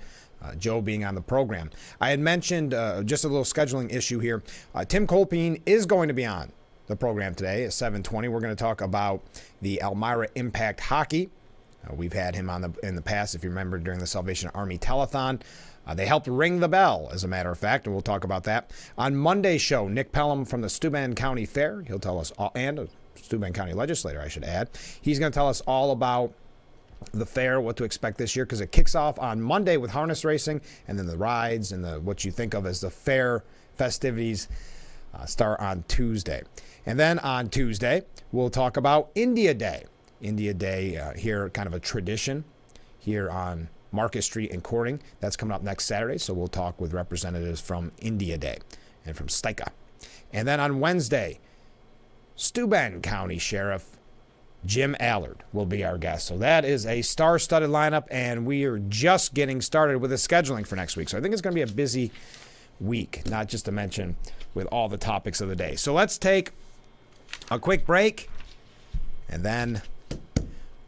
Joe being on the program. I had mentioned just a little scheduling issue here. Tim Kolpien is going to be on the program today at 7:20. We're going to talk about the Elmira Impact Hockey. We've had him on in the past, if you remember, during the Salvation Army Telethon. They helped ring the bell, as a matter of fact, and we'll talk about that. On Monday's show, Nick Pelham from the Steuben County Fair, he'll tell us all, and Steuben County legislator, I should add. He's going to tell us all about the fair, what to expect this year, because it kicks off on Monday with harness racing, and then the rides and what you think of as the fair festivities start on Tuesday. And then on Tuesday, we'll talk about India Day. India Day here, kind of a tradition here on Market Street in Corning. That's coming up next Saturday, so we'll talk with representatives from India Day and from STICA. And then on Wednesday, Steuben County Sheriff Jim Allard will be our guest. So that is a star-studded lineup, and we are just getting started with the scheduling for next week. So I think it's going to be a week, not just to mention with all the topics of the day. So let's take a quick break, and then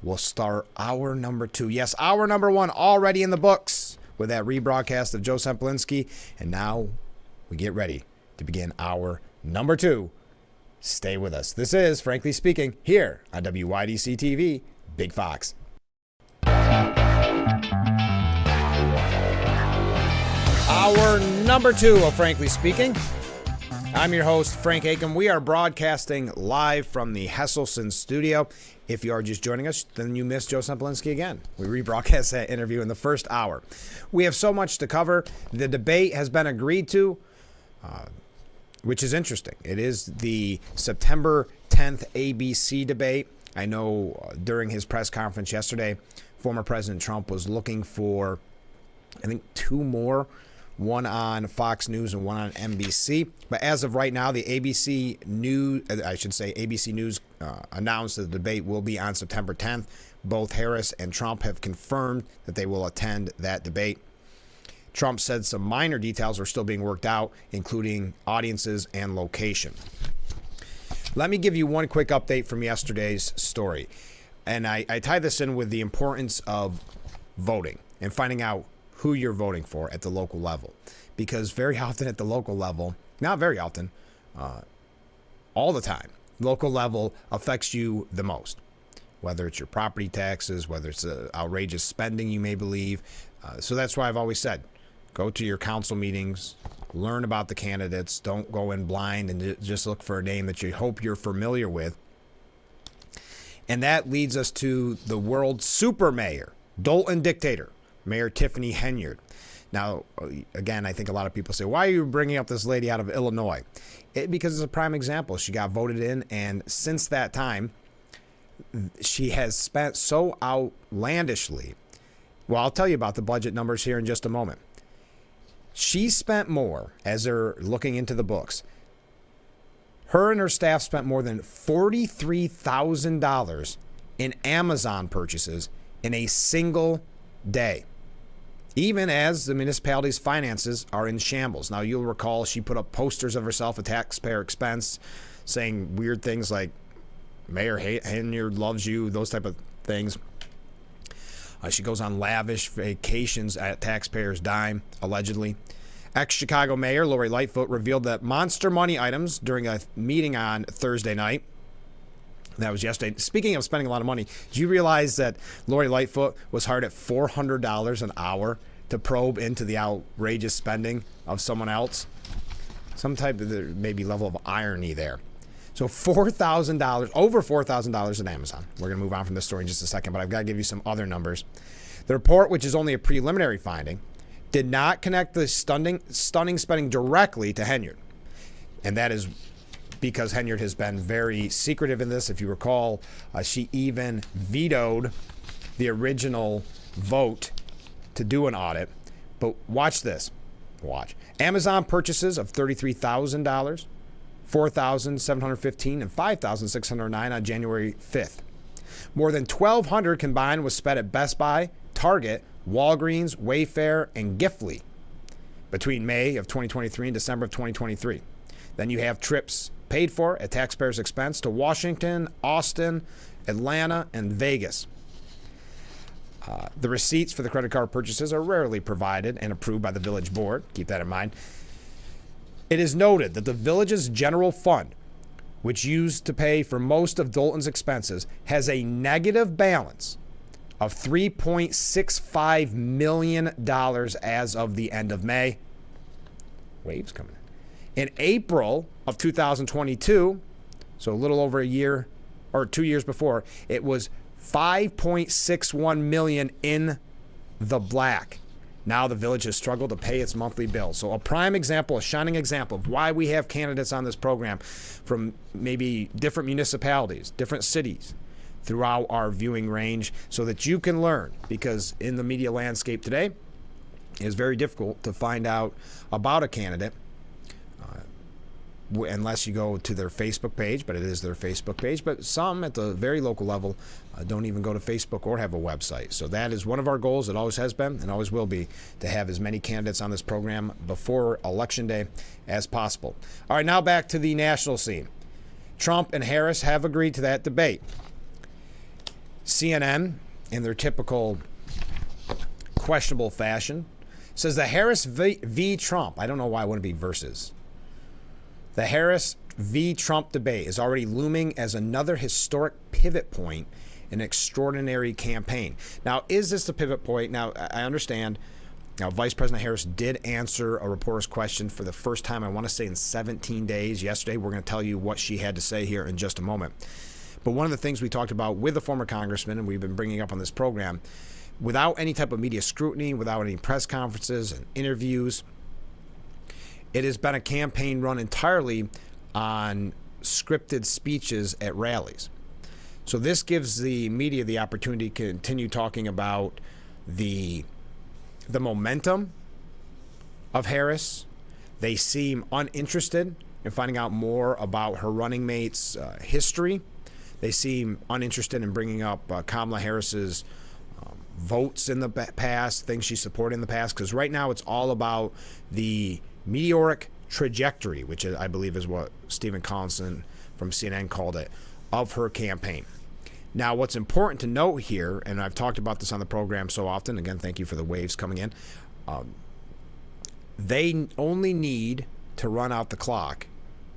we'll start hour number 2. Yes, hour number 1 already in the books with that rebroadcast of Joe Sempolinski. And now we get ready to begin hour number 2. Stay with us. This is Frankly Speaking here on WYDC TV, Big Fox. Hour number 2 of Frankly Speaking. I'm your host, Frank Acom. We are broadcasting live from the Hesselson studio. If you are just joining us, then you missed Joe Sempolinski again. We rebroadcast that interview in the first hour. We have so much to cover. The debate has been agreed to, which is interesting. It is the September 10th ABC debate. I know during his press conference yesterday, former President Trump was looking for, I think, 2 more, one on Fox News and one on NBC. But as of right now, the ABC News announced that the debate will be on September 10th. Both Harris and Trump have confirmed that they will attend that debate. Trump said some minor details are still being worked out, including audiences and location. Let me give you one quick update from yesterday's story. And I tie this in with the importance of voting and finding out who you're voting for at the local level. Because very often at the local level, not very often, all the time, local level affects you the most. Whether it's your property taxes, whether it's outrageous spending you may believe. So that's why I've always said, go to your council meetings, learn about the candidates, don't go in blind and just look for a name that you hope you're familiar with. And that leads us to the world super mayor, Dalton dictator, Mayor Tiffany Henyard. Now, again, I think a lot of people say, why are you bringing up this lady out of Illinois? Because it's a prime example. She got voted in, and since that time, she has spent so outlandishly. Well, I'll tell you about the budget numbers here in just a moment. She spent more, as they're looking into the books. Her and her staff spent more than $43,000 in Amazon purchases in a single day, even as the municipality's finances are in shambles. Now, you'll recall she put up posters of herself at taxpayer expense saying weird things like, Mayor Henyard loves you, those type of things. She goes on lavish vacations at taxpayers' dime, allegedly. Ex-Chicago Mayor Lori Lightfoot revealed that monster money items during a meeting on Thursday night. That was yesterday. Speaking of spending a lot of money, did you realize that Lori Lightfoot was hired at $400 an hour to probe into the outrageous spending of someone else? Some type of maybe level of irony there. So $4,000, over $4,000 in Amazon. We're going to move on from this story in just a second, but I've got to give you some other numbers. The report, which is only a preliminary finding, did not connect the stunning spending directly to Henyard. And that is because Henyard has been very secretive in this. If you recall, she even vetoed the original vote to do an audit. But watch this. Watch. Amazon purchases of $33,000, $4,715, and $5,609 on January 5th. More than $1,200 combined was spent at Best Buy, Target, Walgreens, Wayfair, and Giftly between May of 2023 and December of 2023. Then you have trips paid for at taxpayers' expense to Washington, Austin, Atlanta, and Vegas. The receipts for the credit card purchases are rarely provided and approved by the village board. Keep that in mind. It is noted that the village's general fund, which used to pay for most of Dalton's expenses, has a negative balance of $3.65 million as of the end of May. Waves coming in. In April of 2022, so a little over a year or 2 years before, it was $5.61 million in the black. Now the village has struggled to pay its monthly bill. So a prime example, a shining example of why we have candidates on this program from maybe different municipalities, different cities throughout our viewing range so that you can learn. Because in the media landscape today, it is very difficult to find out about a candidate unless you go to their Facebook page, but it is their Facebook page. But some at the very local level don't even go to Facebook or have a website. So that is one of our goals. It always has been and always will be to have as many candidates on this program before Election Day as possible. All right, now back to the national scene. Trump and Harris have agreed to that debate. CNN, in their typical questionable fashion, says the Harris v. Trump, I don't know why it wouldn't be versus. The Harris v. Trump debate is already looming as another historic pivot point in an extraordinary campaign. Now, is this the pivot point? Now, I understand. Now, Vice President Harris did answer a reporter's question for the first time, I want to say in 17 days. Yesterday, we're going to tell you what she had to say here in just a moment. But one of the things we talked about with the former congressman, and we've been bringing up on this program, without any type of media scrutiny, without any press conferences and interviews, it has been a campaign run entirely on scripted speeches at rallies. So this gives the media the opportunity to continue talking about the momentum of Harris. They seem uninterested in finding out more about her running mate's history. They seem uninterested in bringing up Kamala Harris's votes in the past, things she supported in the past, because right now it's all about the meteoric trajectory, which I believe is what Stephen Collinson from CNN called it, of her campaign. Now, what's important to note here, and I've talked about this on the program so often, again, thank you for the waves coming in, they only need to run out the clock.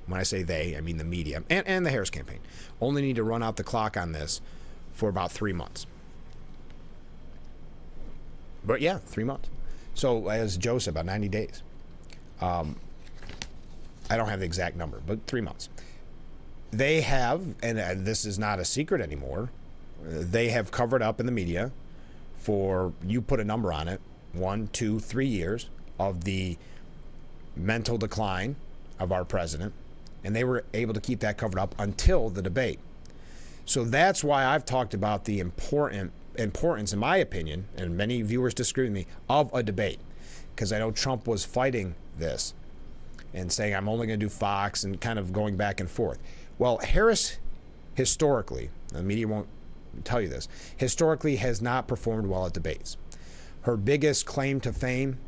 When I say they, I mean the media and the Harris campaign, only need to run out the clock on this for about 3 months. But yeah, 3 months. So as Joe said, about 90 days. I don't have the exact number, but 3 months. They have, and this is not a secret anymore, they have covered up in the media for, you put a number on it, 1, 2, 3 years of the mental decline of our president, and they were able to keep that covered up until the debate. So that's why I've talked about the importance, in my opinion, and many viewers disagree with me, of a debate. Because I know Trump was fighting this and saying, I'm only going to do Fox, and kind of going back and forth. Well, Harris, historically, the media won't tell you this, historically has not performed well at debates. Her biggest claim to fame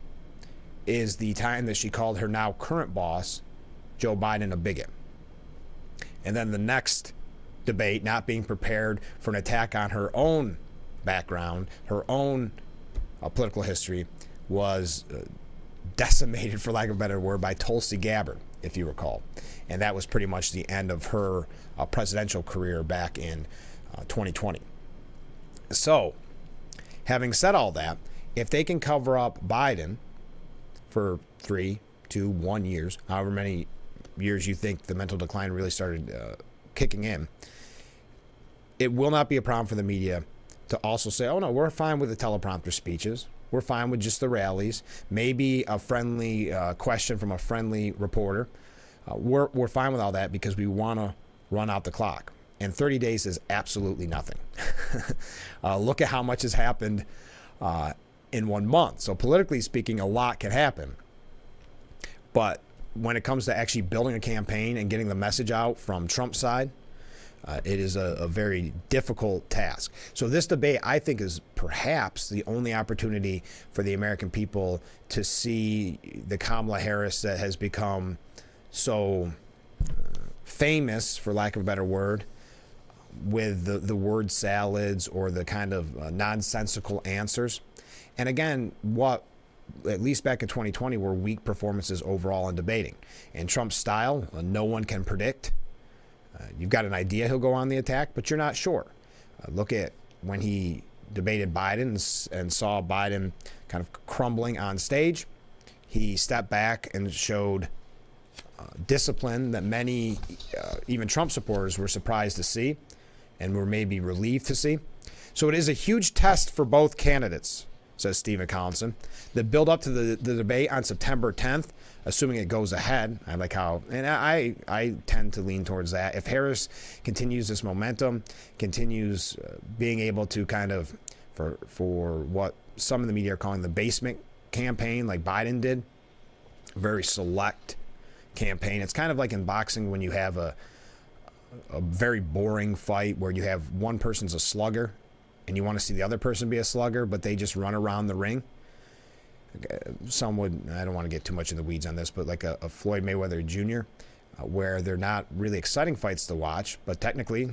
is the time that she called her now current boss, Joe Biden, a bigot. And then the next debate, not being prepared for an attack on her own background, her own political history, was decimated, for lack of a better word, by Tulsi Gabbard, if you recall. And that was pretty much the end of her presidential career back in 2020. So, having said all that, if they can cover up Biden for 3, 2, 1 years, however many years you think the mental decline really started kicking in, it will not be a problem for the media to also say, oh no, we're fine with the teleprompter speeches. We're fine with just the rallies. Maybe a friendly question from a friendly reporter. We're fine with all that because we want to run out the clock. And 30 days is absolutely nothing. Look at how much has happened in 1 month. So politically speaking, a lot can happen. But when it comes to actually building a campaign and getting the message out from Trump's side, it is a very difficult task. So this debate, I think, is perhaps the only opportunity for the American people to see the Kamala Harris that has become so famous, for lack of a better word, with the word salads or the kind of nonsensical answers. And again, what, at least back in 2020, were weak performances overall in debating. And Trump's style, no one can predict. You've got an idea he'll go on the attack, but you're not sure. Look at when he debated Biden and saw Biden kind of crumbling on stage. He stepped back and showed discipline that many, even Trump supporters, were surprised to see and were maybe relieved to see. So it is a huge test for both candidates, says Stephen Collinson. The build up to the debate on September 10th, assuming it goes ahead, I like how, and I tend to lean towards that. If Harris continues this momentum, continues being able to kind of, for what some of the media are calling the basement campaign, like Biden did, very select campaign. It's kind of like in boxing when you have a very boring fight where you have one person's a slugger and you want to see the other person be a slugger, but they just run around the ring. Some would, I don't want to get too much in the weeds on this, but like a Floyd Mayweather Jr., where they're not really exciting fights to watch, but technically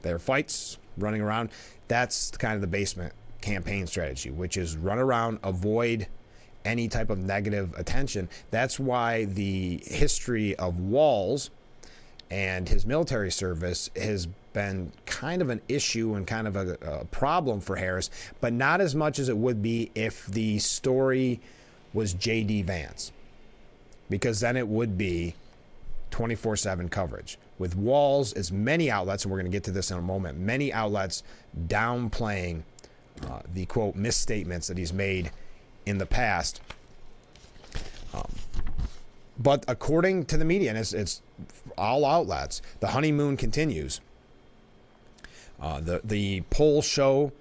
they're fights running around. That's kind of the basement campaign strategy, which is run around, avoid any type of negative attention. That's why the history of Walz and his military service has been kind of an issue and kind of a problem for Harris, but not as much as it would be if the story was J.D. Vance, because then it would be 24/7 coverage. With Walz, as many outlets, and we're going to get to this in a moment, many outlets downplaying the, quote, misstatements that he's made in the past. But according to the media, and it's all outlets, the honeymoon continues. The polls show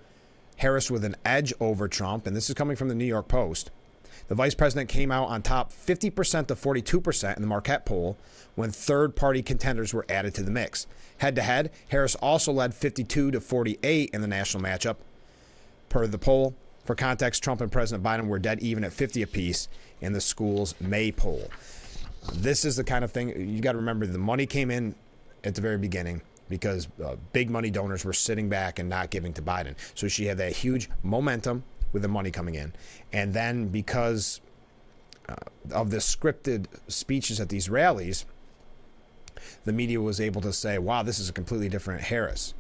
Harris with an edge over Trump, and this is coming from the New York Post. The vice president came out on top 50% to 42% in the Marquette poll when third-party contenders were added to the mix. Head-to-head, Harris also led 52 to 48 in the national matchup. Per the poll, for context, Trump and President Biden were dead even at 50 apiece in the school's May poll. This is the kind of thing, you got to remember, the money came in at the very beginning because big money donors were sitting back and not giving to Biden. So she had that huge momentum with the money coming in. And then because of the scripted speeches at these rallies, the media was able to say, wow, this is a completely different Harris.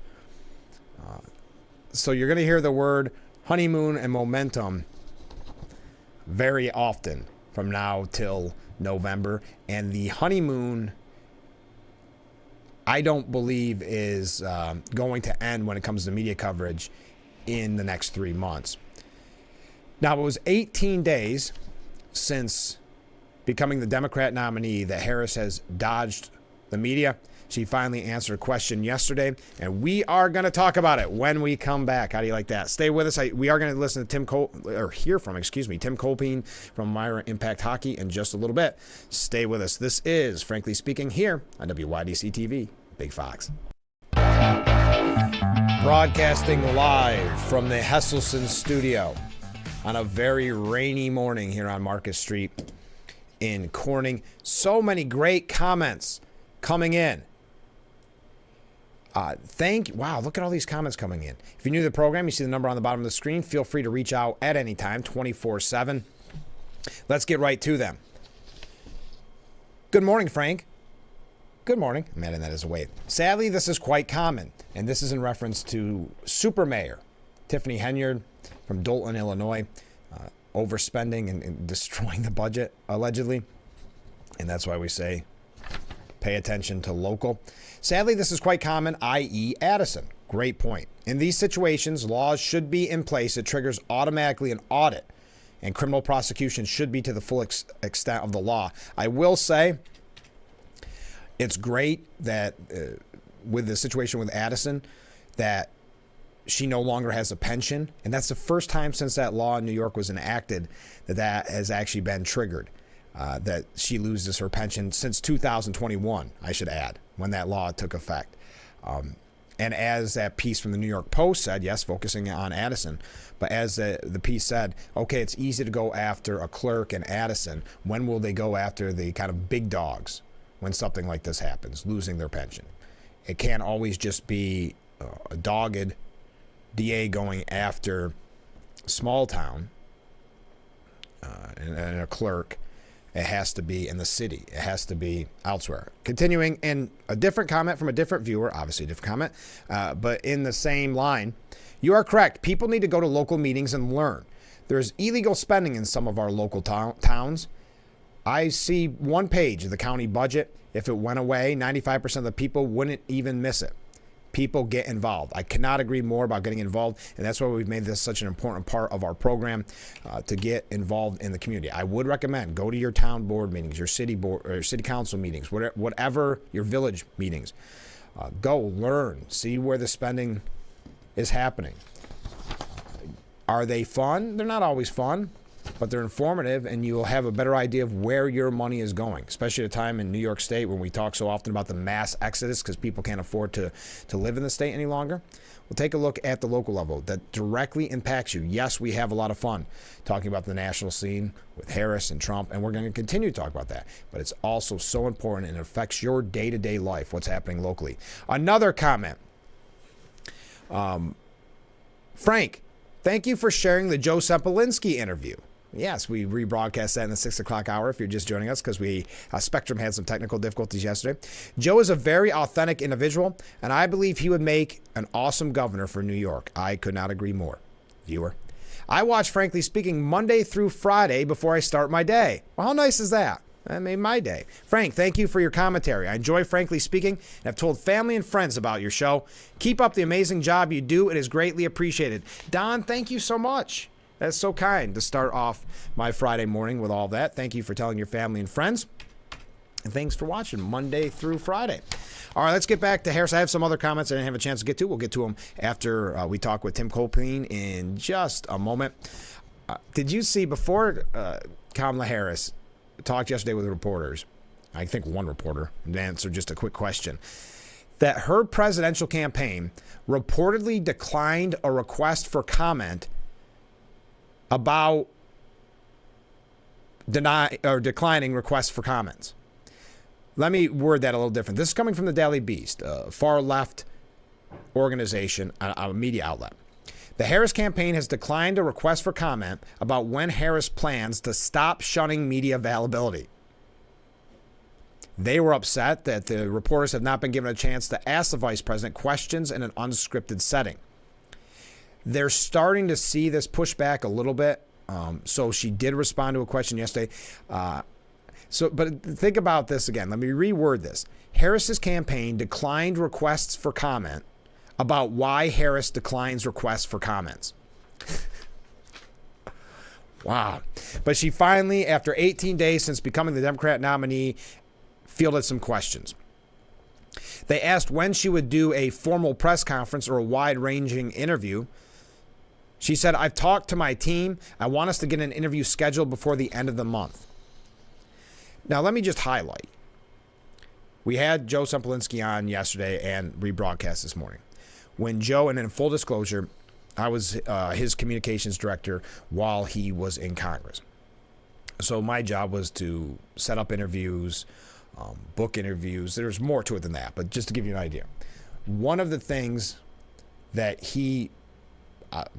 So you're going to hear the word honeymoon and momentum very often from now till November. And the honeymoon, I don't believe, is going to end when it comes to media coverage in the next 3 months. Now, it was 18 days since becoming the Democrat nominee that Harris has dodged the media. She finally answered a question yesterday, and we are going to talk about it when we come back. How do you like that? Stay with us. We are going to listen to hear from Tim Kolpien from Myra Impact Hockey in just a little bit. Stay with us. This is Frankly Speaking here on WYDC TV, Big Fox. Broadcasting live from the Hesselson studio on a very rainy morning here on Market Street in Corning. So many great comments coming in. Wow, look at all these comments coming in. If you're new to the program, you see the number on the bottom of the screen. Feel free to reach out at any time, 24/7. Let's get right to them. Good morning, Frank. Good morning. I'm adding that as a wave. Sadly, this is quite common, and this is in reference to Super Mayor Tiffany Henyard from Dolton, Illinois, overspending and destroying the budget, allegedly. And that's why we say pay attention to local. Sadly, this is quite common, i.e. Addison. Great point. In these situations, laws should be in place that triggers automatically an audit, and criminal prosecution should be to the full extent of the law. I will say it's great that with the situation with Addison, that she no longer has a pension. And that's the first time since that law in New York was enacted that has actually been triggered. That she loses her pension since 2021, I should add, when that law took effect. And as that piece from the New York Post said, yes, focusing on Addison, but as the piece said, okay, it's easy to go after a clerk in Addison. When will they go after the kind of big dogs when something like this happens, losing their pension? It can't always just be a dogged DA going after small town and a clerk. It has to be in the city. It has to be elsewhere. Continuing, in a different comment from a different viewer, obviously a different comment, but in the same line, you are correct. People need to go to local meetings and learn. There's illegal spending in some of our local towns. I see one page of the county budget. If it went away, 95% of the people wouldn't even miss it. People get involved. I cannot agree more about getting involved, and that's why we've made this such an important part of our program, to get involved in the community. I would recommend go to your town board meetings, your city board or city council meetings, whatever your village meetings. Go learn, see where the spending is happening. Are they fun? They're not always fun. but they're informative, and you'll have a better idea of where your money is going, especially at a time in New York State when we talk so often about the mass exodus because people can't afford to live in the state any longer. We'll take a look at the local level that directly impacts you. Yes, we have a lot of fun talking about the national scene with Harris and Trump, and we're going to continue to talk about that. But it's also so important, and it affects your day-to-day life, what's happening locally. Another comment. Frank, thank you for sharing the Joe Sempolinski interview. Yes, we rebroadcast that in the 6 o'clock hour if you're just joining us because Spectrum had some technical difficulties yesterday. Joe is a very authentic individual, and I believe he would make an awesome governor for New York. I could not agree more. Viewer, I watch Frankly Speaking Monday through Friday before I start my day. Well, how nice is that? That made my day. Frank, thank you for your commentary. I enjoy Frankly Speaking and have told family and friends about your show. Keep up the amazing job you do. It is greatly appreciated. Don, thank you so much. That's so kind to start off my Friday morning with all that. Thank you for telling your family and friends. And thanks for watching Monday through Friday. All right, let's get back to Harris. I have some other comments I didn't have a chance to get to. We'll get to them after we talk with Tim Kolpien in just a moment. Did you see before Kamala Harris talked yesterday with reporters, I think one reporter, and answered just a quick question, that her presidential campaign reportedly declined a request for comment about declining requests for comments. Let me word that a little different. This is coming from the Daily Beast, a far left organization, a media outlet. The Harris campaign has declined a request for comment about when Harris plans to stop shunning media availability. They were upset that the reporters have not been given a chance to ask the vice president questions in an unscripted setting. They're starting to see this pushback a little bit. So she did respond to a question yesterday. But think about this again. Let me reword this. Harris's campaign declined requests for comment about why Harris declines requests for comments. Wow. But she finally, after 18 days since becoming the Democrat nominee, fielded some questions. They asked when she would do a formal press conference or a wide-ranging interview. She said, I've talked to my team. I want us to get an interview scheduled before the end of the month. Now, let me just highlight. We had Joe Sempolinski on yesterday and rebroadcast this morning. When Joe, and in full disclosure, I was his communications director while he was in Congress. So my job was to set up interviews, book interviews. There's more to it than that, but just to give you an idea. One of the things that he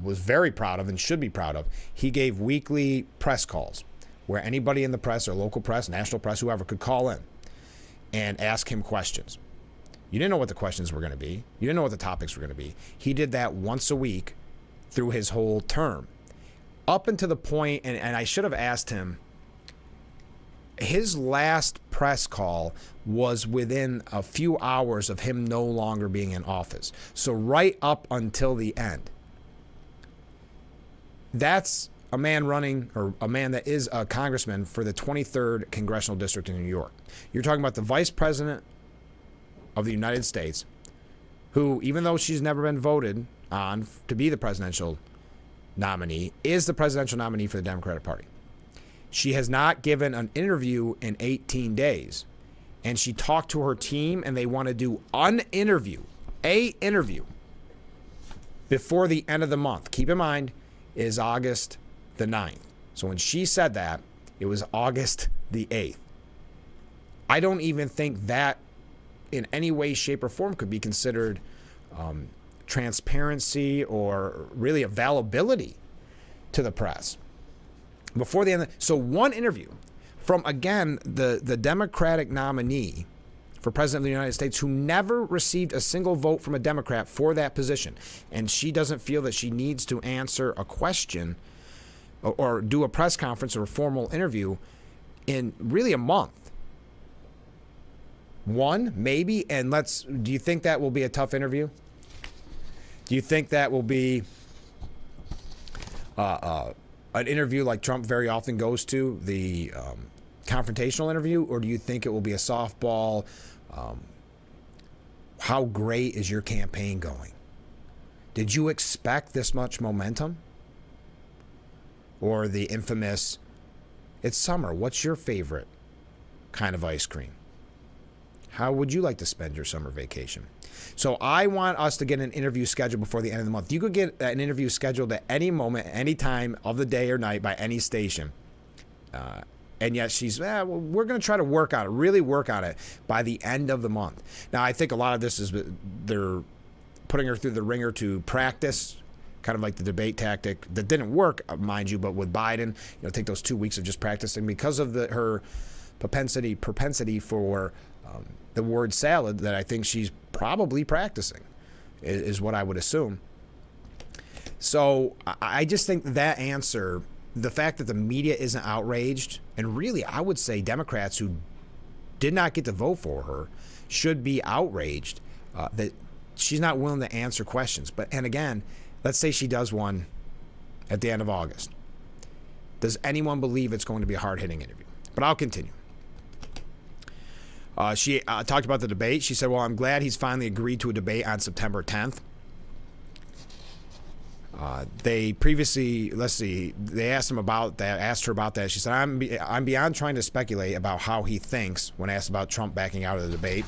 was very proud of and should be proud of, he gave weekly press calls where anybody in the press or local press, national press, whoever could call in and ask him questions. You didn't know what the questions were going to be. You didn't know what the topics were going to be. He did that once a week through his whole term. Up until the point, and I should have asked him, his last press call was within a few hours of him no longer being in office. So right up until the end. That's a man running, or a man that is a congressman for the 23rd Congressional District in New York. You're talking about the vice president of the United States, who, even though she's never been voted on to be the presidential nominee, is the presidential nominee for the Democratic Party. She has not given an interview in 18 days. And she talked to her team, and they want to do an interview before the end of the month. Keep in mind, it is August the 9th. So when she said that, it was August the 8th. I don't even think that in any way, shape, or form could be considered transparency or really availability to the press. Before the end, so one interview from, again, the Democratic nominee for president of the United States who never received a single vote from a Democrat for that position. And she doesn't feel that she needs to answer a question or do a press conference or a formal interview in really a month. One, maybe, and do you think that will be a tough interview? Do you think that will be an interview like Trump very often goes to, the confrontational interview, or do you think it will be a softball? How great is your campaign going? Did you expect this much momentum? or the infamous, it's summer, what's your favorite kind of ice cream? How would you like to spend your summer vacation? So I want us to get an interview scheduled before the end of the month. You could get an interview scheduled at any moment, any time of the day or night by any station. And yet she's, well, we're going to try to work on it, really work on it by the end of the month. Now, I think a lot of this is they're putting her through the ringer to practice, kind of like the debate tactic that didn't work, mind you, but with Biden, take those 2 weeks of just practicing because of her propensity for the word salad that I think she's probably practicing is what I would assume. So I just think that answer, the fact that the media isn't outraged, and really I would say Democrats who did not get to vote for her should be outraged that she's not willing to answer questions. And again, let's say she does one at the end of August. Does anyone believe it's going to be a hard-hitting interview? But I'll continue. She talked about the debate. She said, well, I'm glad he's finally agreed to a debate on September 10th. They previously, they asked her about that. She said, I'm beyond trying to speculate about how he thinks when asked about Trump backing out of the debate.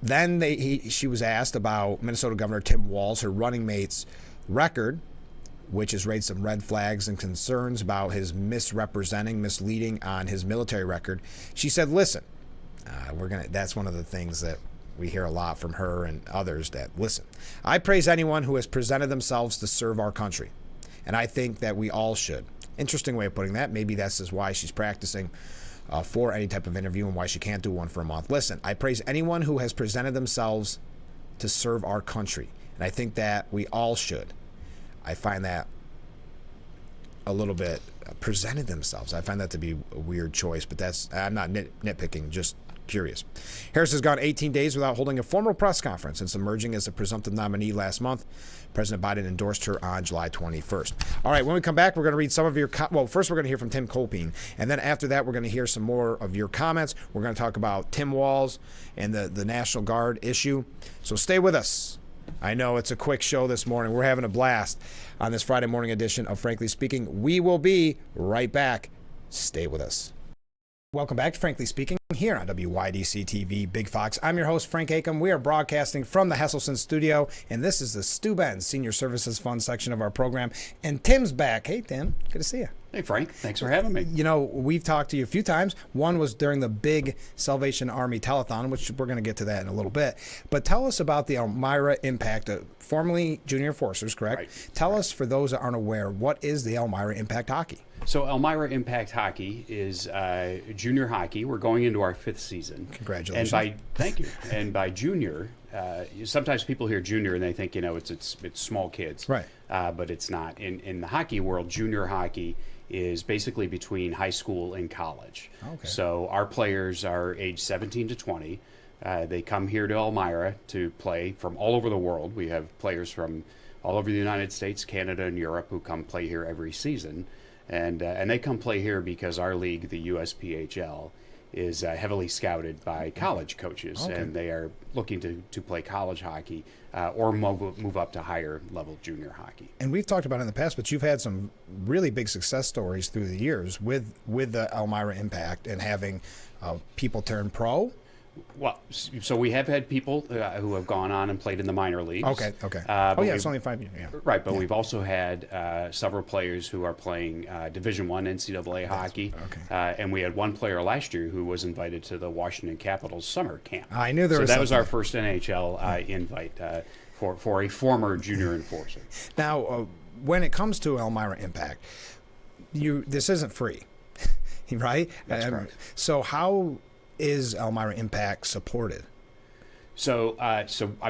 Then she was asked about Minnesota Governor Tim Walz, her running mate's record, which has raised some red flags and concerns about his misleading on his military record. She said, listen, that's one of the things that we hear a lot from her and others, that, listen, I praise anyone who has presented themselves to serve our country, and I think that we all should. Interesting way of putting that. Maybe that's just why she's practicing for any type of interview and why she can't do one for a month. Listen, I praise anyone who has presented themselves to serve our country, and I think that we all should. I find that a little bit presented themselves. I find that to be a weird choice, but I'm not nitpicking, just curious. Harris has gone 18 days without holding a formal press conference since emerging as the presumptive nominee last month. President Biden endorsed her on July 21st. All right, when we come back, we're going to read some of your first we're going to hear from Tim Kolpien, and then after that, we're going to hear some more of your comments. We're going to talk about Tim Walz and the National Guard issue. So stay with us. I know it's a quick show this morning. We're having a blast on this Friday morning edition of Frankly Speaking. We will be right back. Stay with us. Welcome back to Frankly Speaking here on WYDC TV Big Fox. I'm your host, Frank Acom. We are broadcasting from the Hesselson studio, and this is the Stu Benz Senior Services Fund section of our program. And Tim's back. Hey, Tim. Good to see you. Hey, Frank. Thanks for having me. We've talked to you a few times. One was during the big Salvation Army telethon, which we're going to get to that in a little bit. But tell us about the Elmira Impact, formerly Junior Enforcers, correct? Right. Tell us, for those that aren't aware, what is the Elmira Impact Hockey? So Elmira Impact Hockey is junior hockey. We're going into our 5th season. Congratulations. Thank you. And by junior, sometimes people hear junior and they think, it's small kids. Right. But it's not. In the hockey world, junior hockey is basically between high school and college. Okay. So our players are age 17 to 20. They come here to Elmira to play from all over the world. We have players from all over the United States, Canada, and Europe who come play here every season. And they come play here because our league, the USPHL, is heavily scouted by college coaches, okay. and they are looking to play college hockey or move up to higher level junior hockey. And we've talked about it in the past, but you've had some really big success stories through the years with the Elmira Impact and having people turn pro. Well, so we have had people who have gone on and played in the minor leagues. Okay. It's only 5 years. Yeah. Right, but we've also had several players who are playing Division I NCAA hockey. Okay. And we had one player last year who was invited to the Washington Capitals summer camp. I knew there was that was our first NHL invite for a former junior enforcer. Now, when it comes to Elmira Impact, this isn't free, right? That's correct. So how is Elmira Impact supported? So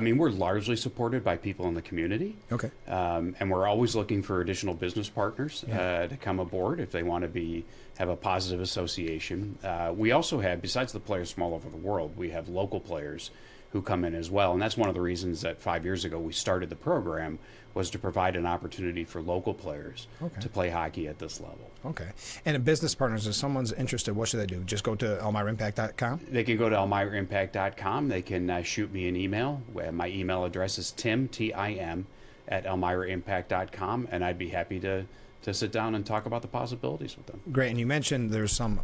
we're largely supported by people in the community. Okay. And we're always looking for additional business partners to come aboard if they want to have a positive association. We also have, besides the players from all over the world, we have local players who come in as well. And that's one of the reasons that 5 years ago we started the program, was to provide an opportunity for local players to play hockey at this level. Okay. And in business partners, if someone's interested, what should they do? Just go to elmiraimpact.com? They can go to elmiraimpact.com. They can shoot me an email. My email address is Tim, Tim, at elmiraimpact.com, and I'd be happy to sit down and talk about the possibilities with them. Great. And you mentioned there's some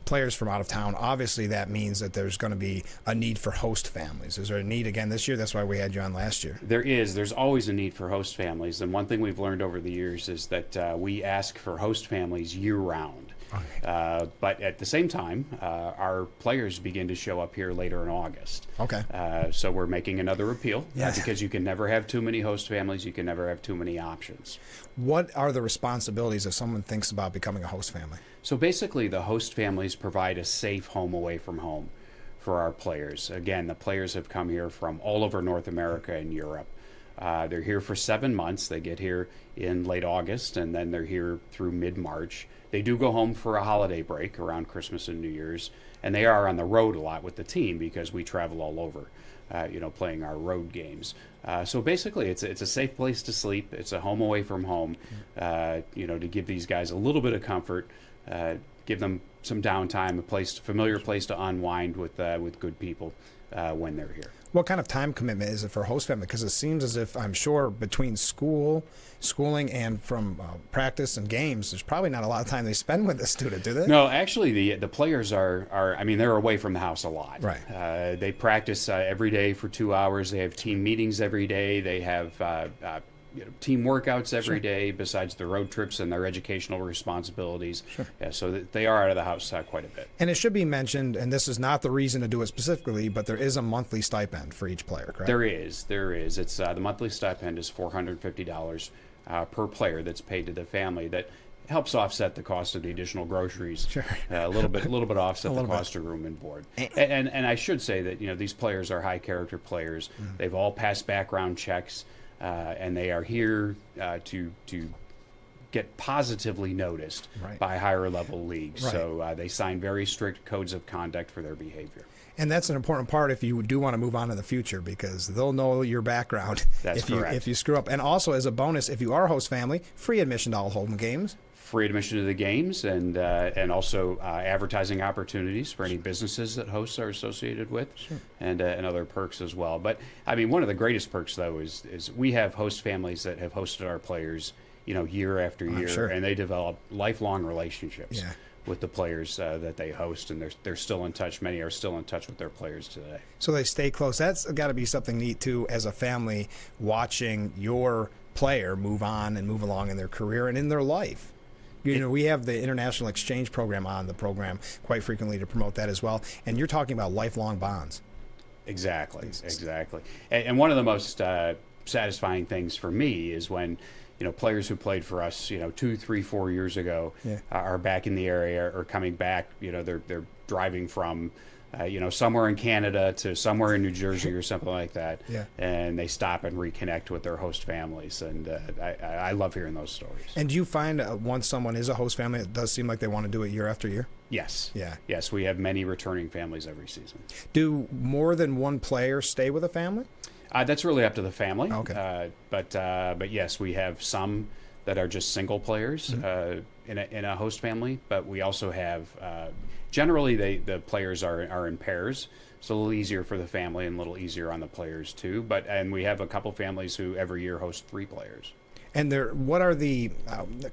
players from out of town. Obviously, that means that there's going to be a need for host families. Is there a need again this year? That's why we had you on last year. There is. There's always a need for host families. And one thing we've learned over the years is that we ask for host families year-round. Okay. But at the same time, our players begin to show up here later in August. Okay. So we're making another appeal because you can never have too many host families. You can never have too many options. What are the responsibilities if someone thinks about becoming a host family? So basically, the host families provide a safe home away from home for our players. Again, the players have come here from all over North America and Europe. They're here for 7 months. They get here in late August, and then they're here through mid-March. They do go home for a holiday break around Christmas and New Year's, and they are on the road a lot with the team because we travel all over, playing our road games. So basically, it's a safe place to sleep. It's a home away from home, to give these guys a little bit of comfort, give them some downtime, familiar place to unwind with good people when they're here. What kind of time commitment is it for host family? Because it seems as if, I'm sure, between schooling and from practice and games, there's probably not a lot of time they spend with the student, do they? No, actually, the players are they're away from the house a lot. Right. They practice every day for 2 hours. They have team meetings every day. They have team workouts every day besides the road trips and their educational responsibilities. Sure. Yeah, so they are out of the house quite a bit. And it should be mentioned, and this is not the reason to do it specifically, but there is a monthly stipend for each player, correct? There is. It's the monthly stipend is $450 per player that's paid to the family. That helps offset the cost of the additional groceries. Sure. A little bit offset the cost of room and board. And I should say that these players are high character players. Mm-hmm. They've all passed background checks. And they are here to get positively noticed by higher level leagues. Right. So they sign very strict codes of conduct for their behavior. And that's an important part if you do want to move on in the future, because they'll know your background if you screw up. And also, as a bonus, if you are a host family, free admission to all home games. Free admission to the games, and also advertising opportunities for any businesses that hosts are associated with, sure. and other perks as well. But I mean, one of the greatest perks though is we have host families that have hosted our players, year after year, sure. and they develop lifelong relationships yeah. with the players that they host, and they're still in touch. Many are still in touch with their players today. So they stay close. That's got to be something neat too, as a family, watching your player move on and move along in their career and in their life. We have the International Exchange Program on the program quite frequently to promote that as well. And you're talking about lifelong bonds. Exactly. And one of the most satisfying things for me is when, players who played for us, 2, 3, 4 years ago are back in the area or coming back. They're driving from, somewhere in Canada to somewhere in New Jersey or something like that. Yeah. And they stop and reconnect with their host families. And I love hearing those stories. And do you find once someone is a host family, it does seem like they want to do it year after year? Yes. Yeah. Yes, we have many returning families every season. Do more than one player stay with a family? That's really up to the family. Okay. But yes, we have some that are just single players mm-hmm. in a host family. But we also have generally the players are in pairs. It's a little easier for the family and a little easier on the players too. And we have a couple families who every year host 3 players. And what are the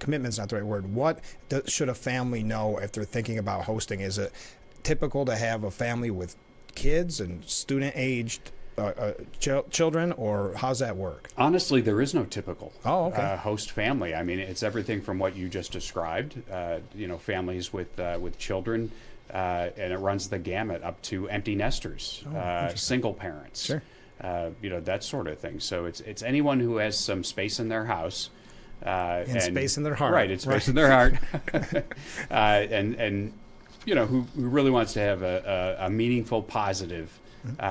commitment's not the right word. What should a family know if they're thinking about hosting? Is it typical to have a family with kids and student-aged children, or how's that work? Honestly, there is no typical host family. I mean, it's everything from what you just described. Families with children, and it runs the gamut up to empty nesters, single parents. Sure. That sort of thing. So it's anyone who has some space in their house. And space in their heart. Right, it's space in their heart. and who really wants to have a meaningful, positive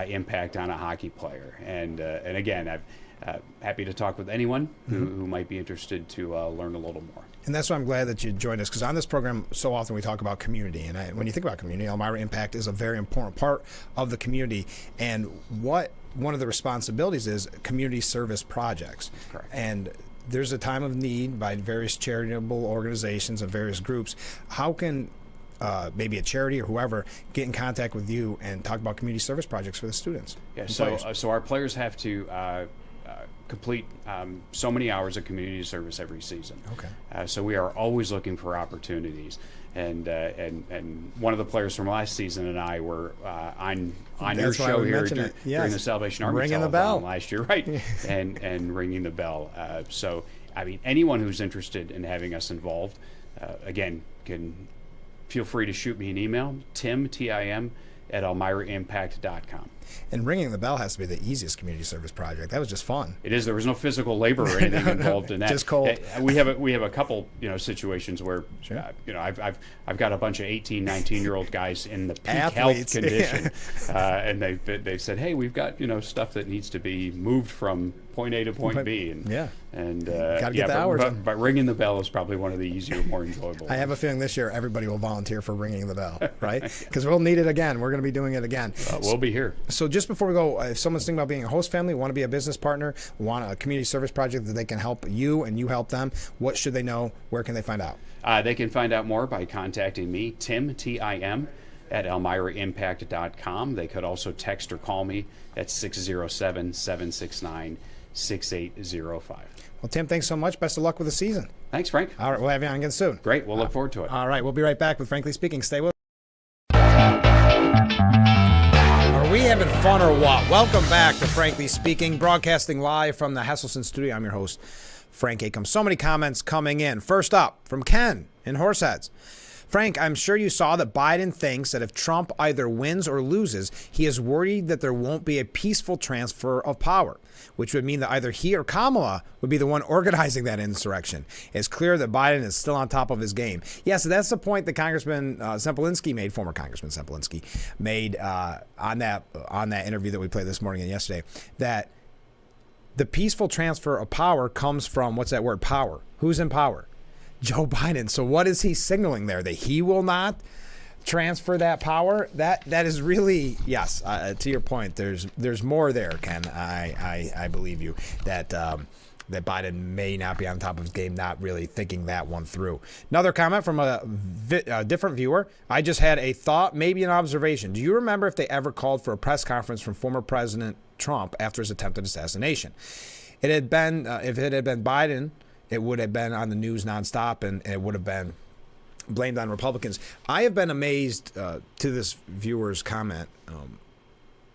impact on a hockey player. And again, I'm happy to talk with anyone who might be interested to learn a little more. And that's why I'm glad that you joined us, because on this program, so often we talk about community. And when you think about community, Elmira Impact is a very important part of the community. And what one of the responsibilities is community service projects. Correct. And there's a time of need by various charitable organizations and various groups. How can maybe a charity or whoever get in contact with you and talk about community service projects for the students? Yeah, so our players have to complete so many hours of community service every season. Okay. So we are always looking for opportunities. And one of the players from last season and I were on your show here during the Salvation Army ringing the bell last year, right? and ringing the bell. So I mean, anyone who's interested in having us involved, again, can feel free to shoot me an email, Tim at elmiraimpact.com. And ringing the bell has to be the easiest community service project. That was just fun. It is. There was no physical labor or anything involved in that. Just cold. We have a couple situations where sure. I've got a bunch of 18, 19-year-old guys in the peak Athletes, health condition, and they've said, hey, we've got stuff that needs to be moved from point A to point B, and gotta get the hours in. But ringing the bell is probably one of the easier, more enjoyable. I have a feeling this year everybody will volunteer for ringing the bell, right? Because we'll need it again. We're going to be doing it again. We'll be here. So just before we go, if someone's thinking about being a host family, want to be a business partner, want a community service project that they can help you and you help them, what should they know? Where can they find out? They can find out more by contacting me, Tim, Tim, at elmiraimpact.com. They could also text or call me at 607-769-6805. Well, Tim, thanks so much. Best of luck with the season. Thanks, Frank. All right, we'll have you on again soon. Great. We'll look forward to it. All right, we'll be right back with Frankly Speaking. Stay with us. Are we having fun or what? Welcome back to Frankly Speaking, broadcasting live from the Hesselson studio. I'm your host, Frank Acom. So many comments coming in. First up, from Ken in Horseheads. Frank, I'm sure you saw that Biden thinks that if Trump either wins or loses, he is worried that there won't be a peaceful transfer of power, which would mean that either he or Kamala would be the one organizing that insurrection. It's clear that Biden is still on top of his game. Yes, that's the point that Congressman Sempolinski made, former Congressman Sempolinski, made on that interview that we played this morning and yesterday, that the peaceful transfer of power comes from, what's that word, power. Who's in power? Joe Biden. So what is he signaling there? That he will not transfer that power? That is really, yes, to your point, there's more there, Ken. I believe you that that Biden may not be on top of his game, not really thinking that one through. Another comment from a different viewer. I just had a thought, maybe an observation. Do you remember if they ever called for a press conference from former President Trump after his attempted assassination? It had been, if it had been Biden, it would have been on the news nonstop, and it would have been blamed on Republicans. I have been amazed to this viewer's comment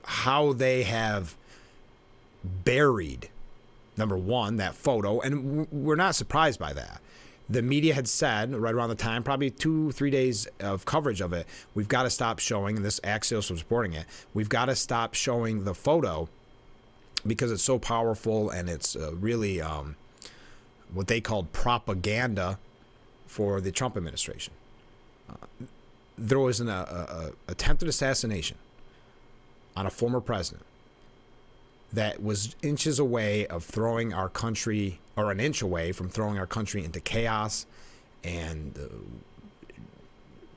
how they have buried, number one, that photo, and we're not surprised by that. The media had said right around the time, probably 2-3 days of coverage of it, we've got to stop showing, and this Axios was reporting it, we've got to stop showing the photo because it's so powerful and it's really what they called propaganda for the Trump administration. There was an attempted assassination on a former president that was inches away of throwing our country, or an inch away from throwing our country into chaos, and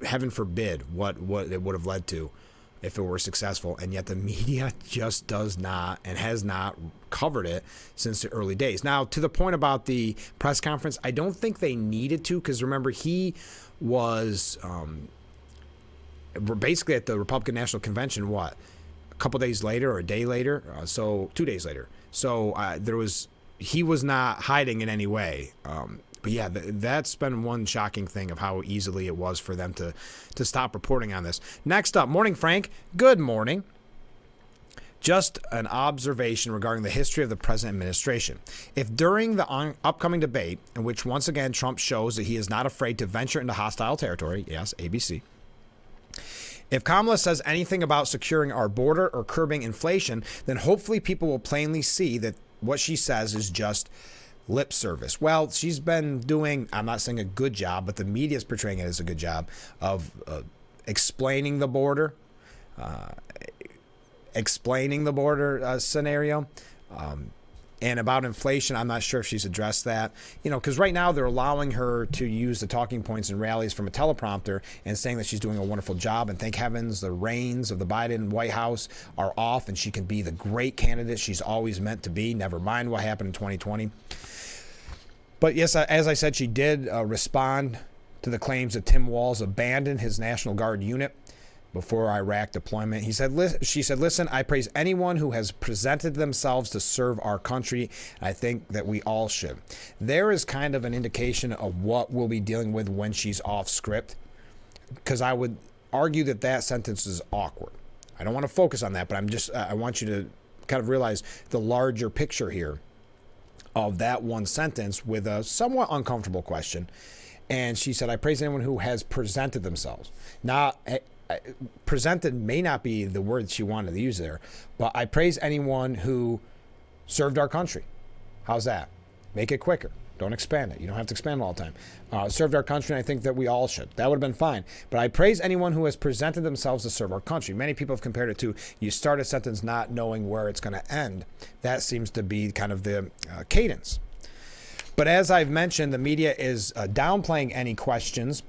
heaven forbid what it would have led to if it were successful. And yet the media just does not and has not covered it since the early days. Now, to the point about the press conference, I don't think they needed to, because remember, he was basically at the Republican National Convention, a couple days later or a day later, so 2 days later. So he was not hiding in any way. But yeah, that's been one shocking thing of how easily it was for them to stop reporting on this. Next up, morning, Frank. Good morning. Just an observation regarding the history of the present administration. If during the upcoming debate, in which once again Trump shows that he is not afraid to venture into hostile territory, yes, ABC, if Kamala says anything about securing our border or curbing inflation, then hopefully people will plainly see that what she says is just lip service. Well, she's been doing, I'm not saying a good job, but the media is portraying it as a good job of explaining the border, scenario. And about inflation, I'm not sure if she's addressed that. Because right now they're allowing her to use the talking points and rallies from a teleprompter and saying that she's doing a wonderful job. And thank heavens the reins of the Biden White House are off and she can be the great candidate she's always meant to be, never mind what happened in 2020. But yes, as I said, she did respond to the claims that Tim Walz abandoned his National Guard unit before Iraq deployment. She said, listen, I praise anyone who has presented themselves to serve our country. I think that we all should. There is kind of an indication of what we'll be dealing with when she's off script, because I would argue that that sentence is awkward. I don't want to focus on that, but I want you to kind of realize the larger picture here of that one sentence with a somewhat uncomfortable question. And she said, I praise anyone who has presented themselves. Now, presented may not be the word she wanted to use there, but I praise anyone who served our country. How's that? Make it quicker. Don't expand it. You don't have to expand it all the time. Served our country, and I think that we all should. That would have been fine. But I praise anyone who has presented themselves to serve our country. Many people have compared it to you start a sentence not knowing where it's going to end. That seems to be kind of the cadence. But as I've mentioned, the media is downplaying any questions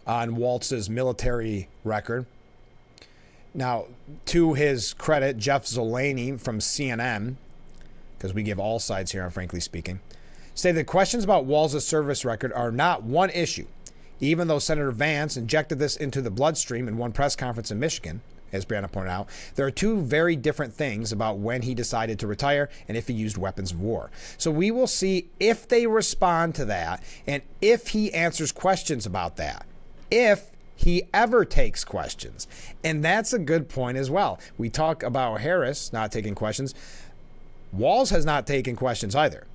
on Waltz's military record. Now, to his credit, Jeff Zeleny from CNN, because we give all sides here on Frankly Speaking, say that questions about Walz's service record are not one issue, even though Senator Vance injected this into the bloodstream in one press conference in Michigan. As Brianna pointed out, there are two very different things about when he decided to retire and if he used weapons of war. So we will see if they respond to that and if he answers questions about that, if he ever takes questions. And that's a good point as well. We talk about Harris not taking questions. Walz has not taken questions either.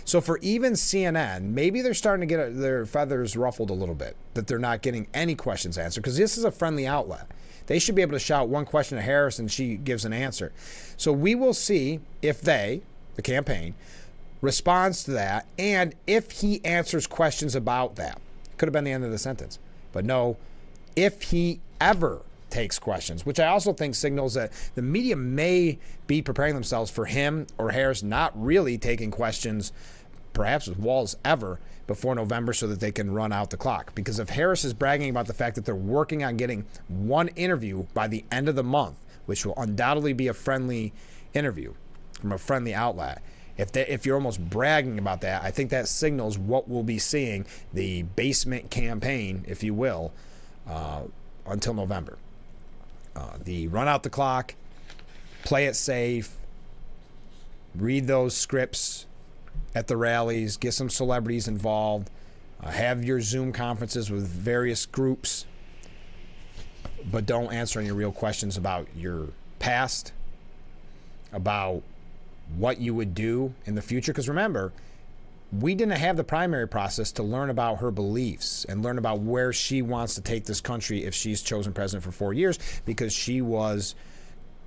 So for even CNN, maybe they're starting to get their feathers ruffled a little bit that they're not getting any questions answered, because this is a friendly outlet. They should be able to shout one question to Harris and she gives an answer. So we will see if the campaign, responds to that and if he answers questions about that. Could have been the end of the sentence. But no, if he ever takes questions, which I also think signals that the media may be preparing themselves for him or Harris not really taking questions, perhaps with Walz ever, before November so that they can run out the clock. Because if Harris is bragging about the fact that they're working on getting one interview by the end of the month, which will undoubtedly be a friendly interview from a friendly outlet, if you're almost bragging about that, I think that signals what we'll be seeing, the basement campaign, if you will, until November. The run out the clock, play it safe, read those scripts at the rallies, get some celebrities involved, have your Zoom conferences with various groups, but don't answer any real questions about your past, about what you would do in the future. Because remember, we didn't have the primary process to learn about her beliefs and learn about where she wants to take this country if she's chosen president for 4 years, because she was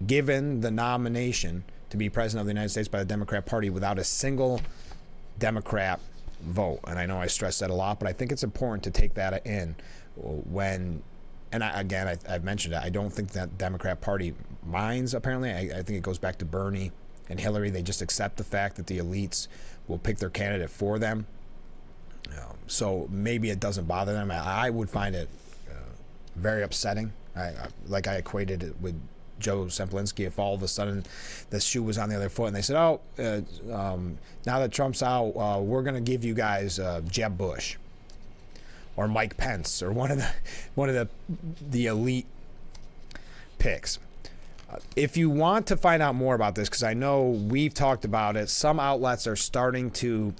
given the nomination to be president of the United States by the Democrat Party without a single Democrat vote. And I know I stress that a lot, but I think it's important to take that in when, and I've mentioned it, I don't think that Democrat Party minds, apparently. I think it goes back to Bernie and Hillary. They just accept the fact that the elites will pick their candidate for them. So maybe it doesn't bother them. I would find it very upsetting. I equated it with Joe Sempolinski. If all of a sudden the shoe was on the other foot and they said, now that Trump's out, we're going to give you guys Jeb Bush or Mike Pence or one of the elite picks. If you want to find out more about this, because I know we've talked about it, some outlets are starting to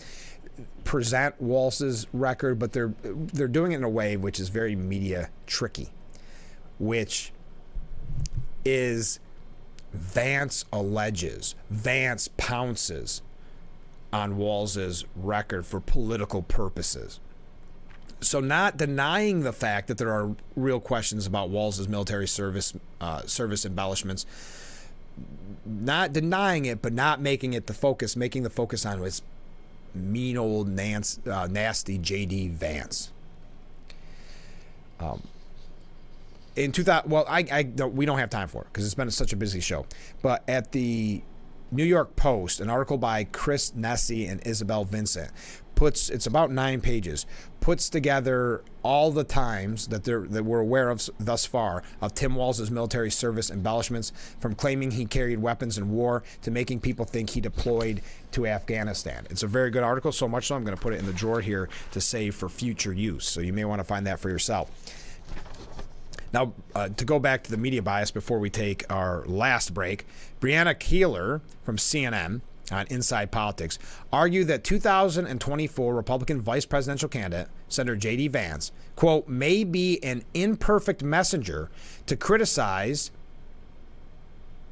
present Walz's record, but they're doing it in a way which is very media tricky, which is Vance alleges, Vance pounces on Walz's record for political purposes. So not denying the fact that there are real questions about Walz's military service embellishments, not denying it, but not making it the focus, making the focus on his mean old nasty J.D. Vance. In 2000, well, we don't have time for it because it's been such a busy show. But at the New York Post, an article by Chris Nessie and Isabel Vincent it's about 9 pages, puts together all the times that we're aware of thus far of Tim Walz's military service embellishments, from claiming he carried weapons in war to making people think he deployed to Afghanistan. It's a very good article, so much so I'm going to put it in the drawer here to save for future use. So you may want to find that for yourself. Now, to go back to the media bias before we take our last break, Brianna Keilar from CNN on Inside Politics argued that 2024 Republican vice presidential candidate, Senator J.D. Vance, quote, may be an imperfect messenger to criticize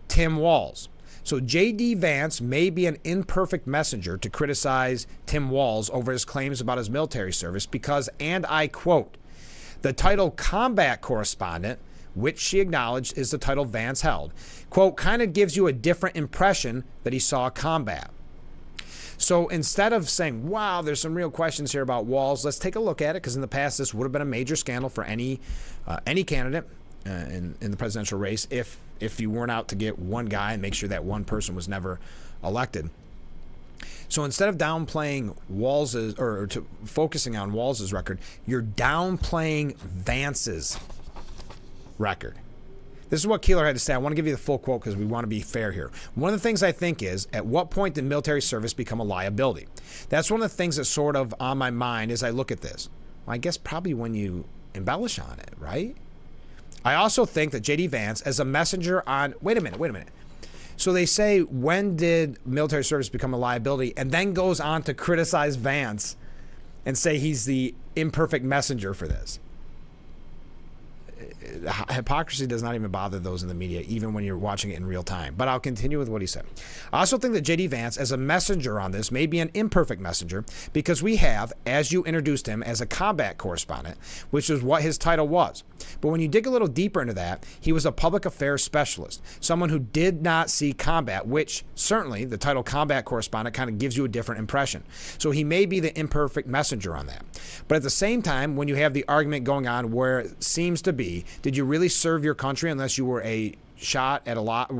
Tim Walz. So J.D. Vance may be an imperfect messenger to criticize Tim Walz over his claims about his military service because, and I quote, the title combat correspondent, which she acknowledged is the title Vance held, quote, kind of gives you a different impression that he saw combat. So instead of saying, wow, there's some real questions here about Walz, let's take a look at it, because in the past this would have been a major scandal for any candidate in the presidential race if you weren't out to get one guy and make sure that one person was never elected. So instead of downplaying Walz's or focusing on Walz's record, you're downplaying Vance's record. This is what Keilar had to say. I want to give you the full quote because we want to be fair here. One of the things I think is, at what point did military service become a liability? That's one of the things that's sort of on my mind as I look at this. Well, I guess probably when you embellish on it, right? I also think that J.D. Vance, as a messenger on... Wait a minute. So they say, when did military service become a liability? And then goes on to criticize Vance and say he's the imperfect messenger for this. Hypocrisy does not even bother those in the media, even when you're watching it in real time. But I'll continue with what he said. I also think that J.D. Vance, as a messenger on this, may be an imperfect messenger because we have, as you introduced him, as a combat correspondent, which is what his title was. But when you dig a little deeper into that, he was a public affairs specialist, someone who did not see combat, which certainly the title combat correspondent kind of gives you a different impression. So he may be the imperfect messenger on that. But at the same time, when you have the argument going on where it seems to be, did you really serve your country unless you were shot at a lot?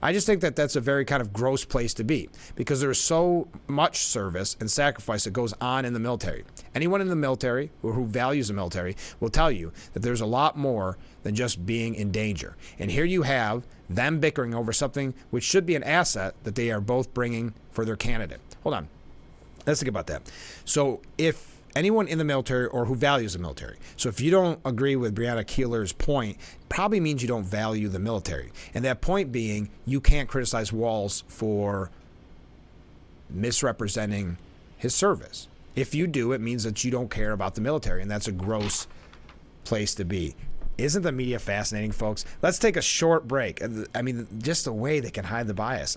I just think that that's a very kind of gross place to be, because there is so much service and sacrifice that goes on in the military. Anyone in the military or who values the military will tell you that there's a lot more than just being in danger. And here you have them bickering over something which should be an asset that they are both bringing for their candidate. Hold on. Let's think about that. So if anyone in the military or who values the military. So if you don't agree with Brianna Keilar's point, probably means you don't value the military. And that point being, you can't criticize Walz for misrepresenting his service. If you do, it means that you don't care about the military, and that's a gross place to be. Isn't the media fascinating, folks? Let's take a short break. I mean, just the way they can hide the bias.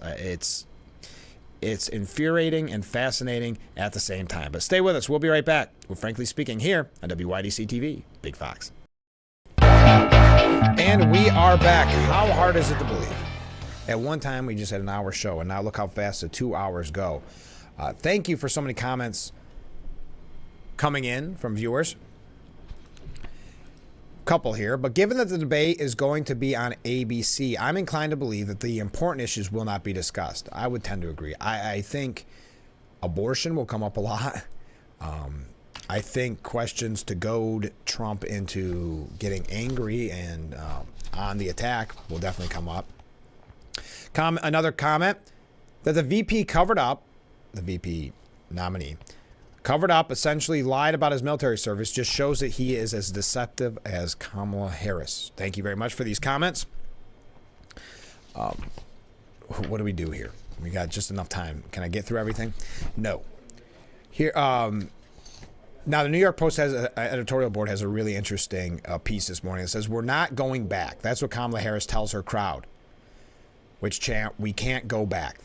It's infuriating and fascinating at the same time. But stay with us. We'll be right back with Frankly Speaking here on WYDC TV, Big Fox. And we are back. How hard is it to believe? At one time, we just had an hour show, and now look how fast the 2 hours go. Thank you for so many comments coming in from viewers. Couple here, but given that the debate is going to be on ABC, I'm inclined to believe that the important issues will not be discussed. I would tend to agree. I think abortion will come up a lot. I think questions to goad Trump into getting angry and on the attack will definitely come up. Another comment that the VP covered up, the VP nominee, covered up, essentially lied about his military service, just shows that he is as deceptive as Kamala Harris. Thank you very much for these comments. What do we do here? We got just enough time. Can I get through everything? No. Here, now the New York Post has an editorial board has a really interesting piece this morning. It says, "We're not going back." That's what Kamala Harris tells her crowd. Which chant? We can't go back.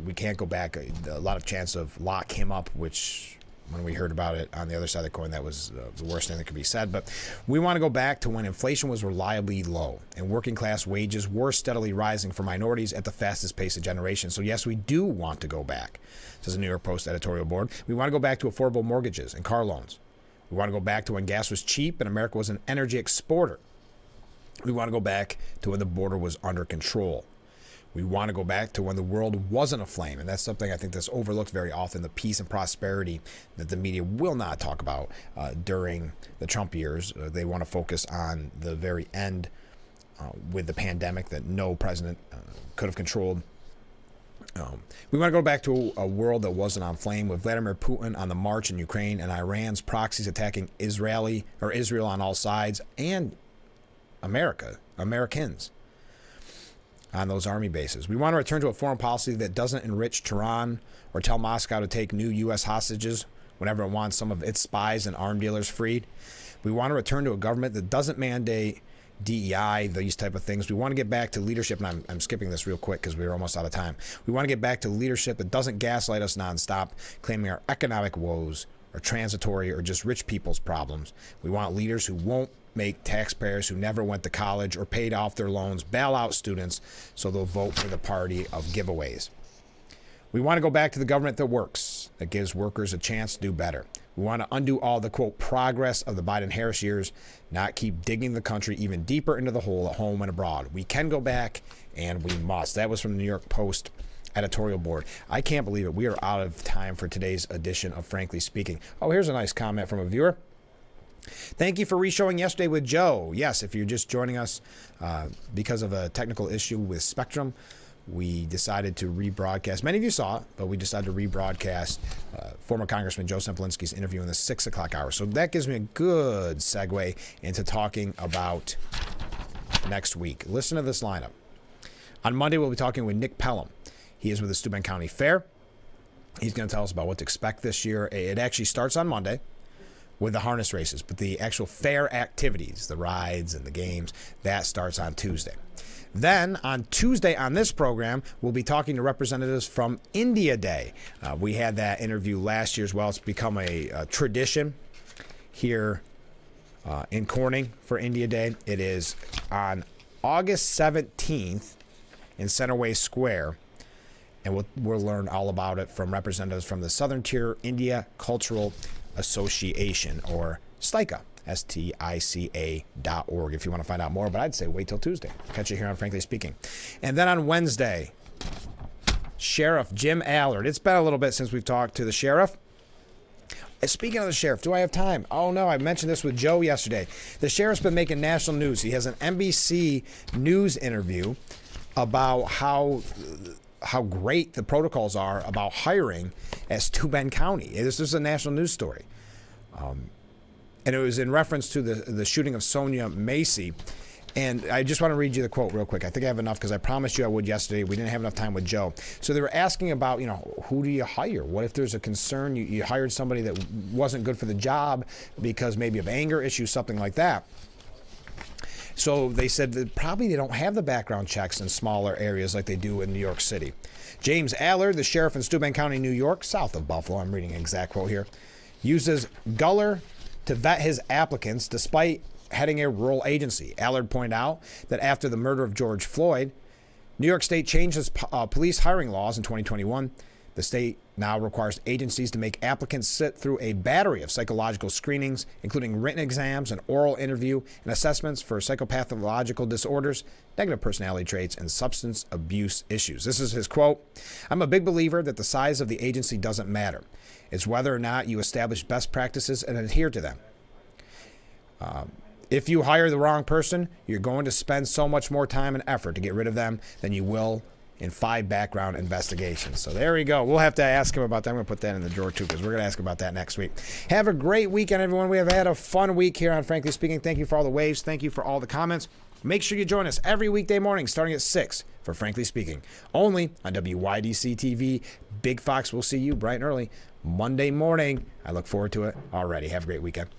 We can't go back. A lot of chants of lock him up, which, when we heard about it on the other side of the coin, that was the worst thing that could be said. But we want to go back to when inflation was reliably low and working class wages were steadily rising for minorities at the fastest pace of generation. So yes, we do want to go back, says the New York Post editorial board. We want to go back to affordable mortgages and car loans. We want to go back to when gas was cheap and America was an energy exporter. We want to go back to when the border was under control. We want to go back to when the world wasn't aflame. And that's something I think that's overlooked very often, the peace and prosperity that the media will not talk about during the Trump years. They want to focus on the very end with the pandemic that no president could have controlled. We want to go back to a world that wasn't on flame with Vladimir Putin on the march in Ukraine and Iran's proxies attacking Israel on all sides, and Americans on those army bases. We want to return to a foreign policy that doesn't enrich Tehran or tell Moscow to take new U.S. hostages whenever it wants some of its spies and arm dealers freed. We want to return to a government that doesn't mandate DEI, these type of things. We want to get back to leadership, and I'm skipping this real quick because we're almost out of time. We want to get back to leadership that doesn't gaslight us nonstop, claiming our economic woes are transitory or just rich people's problems. We want leaders who won't make taxpayers who never went to college or paid off their loans bail out students so they'll vote for the party of giveaways. We want to go back to the government that works, that gives workers a chance to do better. We want to undo all the, quote, progress of the Biden-Harris years, not keep digging the country even deeper into the hole at home and abroad. We can go back, and we must. That was from the New York Post editorial board. I can't believe it. We are out of time for today's edition of Frankly Speaking. Oh, here's a nice comment from a viewer. Thank you for re-showing Yesterday with Joe. Yes, if you're just joining us because of a technical issue with Spectrum, we decided to rebroadcast. Many of you saw it, but we decided to rebroadcast former Congressman Joe Sempolinski's interview in the 6 o'clock hour. So that gives me a good segue into talking about next week. Listen to this lineup. On Monday, we'll be talking with Nick Pelham. He is with the Steuben County Fair. He's going to tell us about what to expect this year. It actually starts on Monday with the harness races, but the actual fair activities, the rides and the games, that starts on Tuesday. Then on Tuesday on this program, we'll be talking to representatives from India Day. We had that interview last year as well. It's become a tradition here in Corning for India Day. It is on August 17th in Centerway Square, and we'll learn all about it from representatives from the Southern Tier India Cultural Association, or STICA, STICA.org, if you want to find out more. But I'd say wait till Tuesday. Catch you here on Frankly Speaking. And then on Wednesday, Sheriff Jim Allard. It's been a little bit since we've talked to the sheriff. Speaking of the sheriff, do I have time? Oh, no, I mentioned this with Joe yesterday. The sheriff's been making national news. He has an NBC News interview about how great the protocols are about hiring at Steuben County. This is a national news story. And it was in reference to the shooting of Sonia Macy. And I just want to read you the quote real quick. I think I have enough because I promised you I would yesterday. We didn't have enough time with Joe. So they were asking about, who do you hire? What if there's a concern? You hired somebody that wasn't good for the job because maybe of anger issues, something like that. So they said that probably they don't have the background checks in smaller areas like they do in New York City. James Allard, the sheriff in Steuben County, New York, south of Buffalo, I'm reading an exact quote here, uses Guller to vet his applicants despite heading a rural agency. Allard pointed out that after the murder of George Floyd, New York State changed its police hiring laws in 2021. The state now requires agencies to make applicants sit through a battery of psychological screenings, including written exams, an oral interview, and assessments for psychopathological disorders, negative personality traits, and substance abuse issues. This is his quote. I'm a big believer that the size of the agency doesn't matter. It's whether or not you establish best practices and adhere to them. If you hire the wrong person, you're going to spend so much more time and effort to get rid of them than you will in 5 background investigations. So there we go. We'll have to ask him about that. I'm going to put that in the drawer too because we're going to ask about that next week. Have a great weekend, everyone. We have had a fun week here on Frankly Speaking. Thank you for all the waves. Thank you for all the comments. Make sure you join us every weekday morning starting at 6 for Frankly Speaking. Only on WYDC TV. Big Fox will see you bright and early Monday morning. I look forward to it already. Have a great weekend.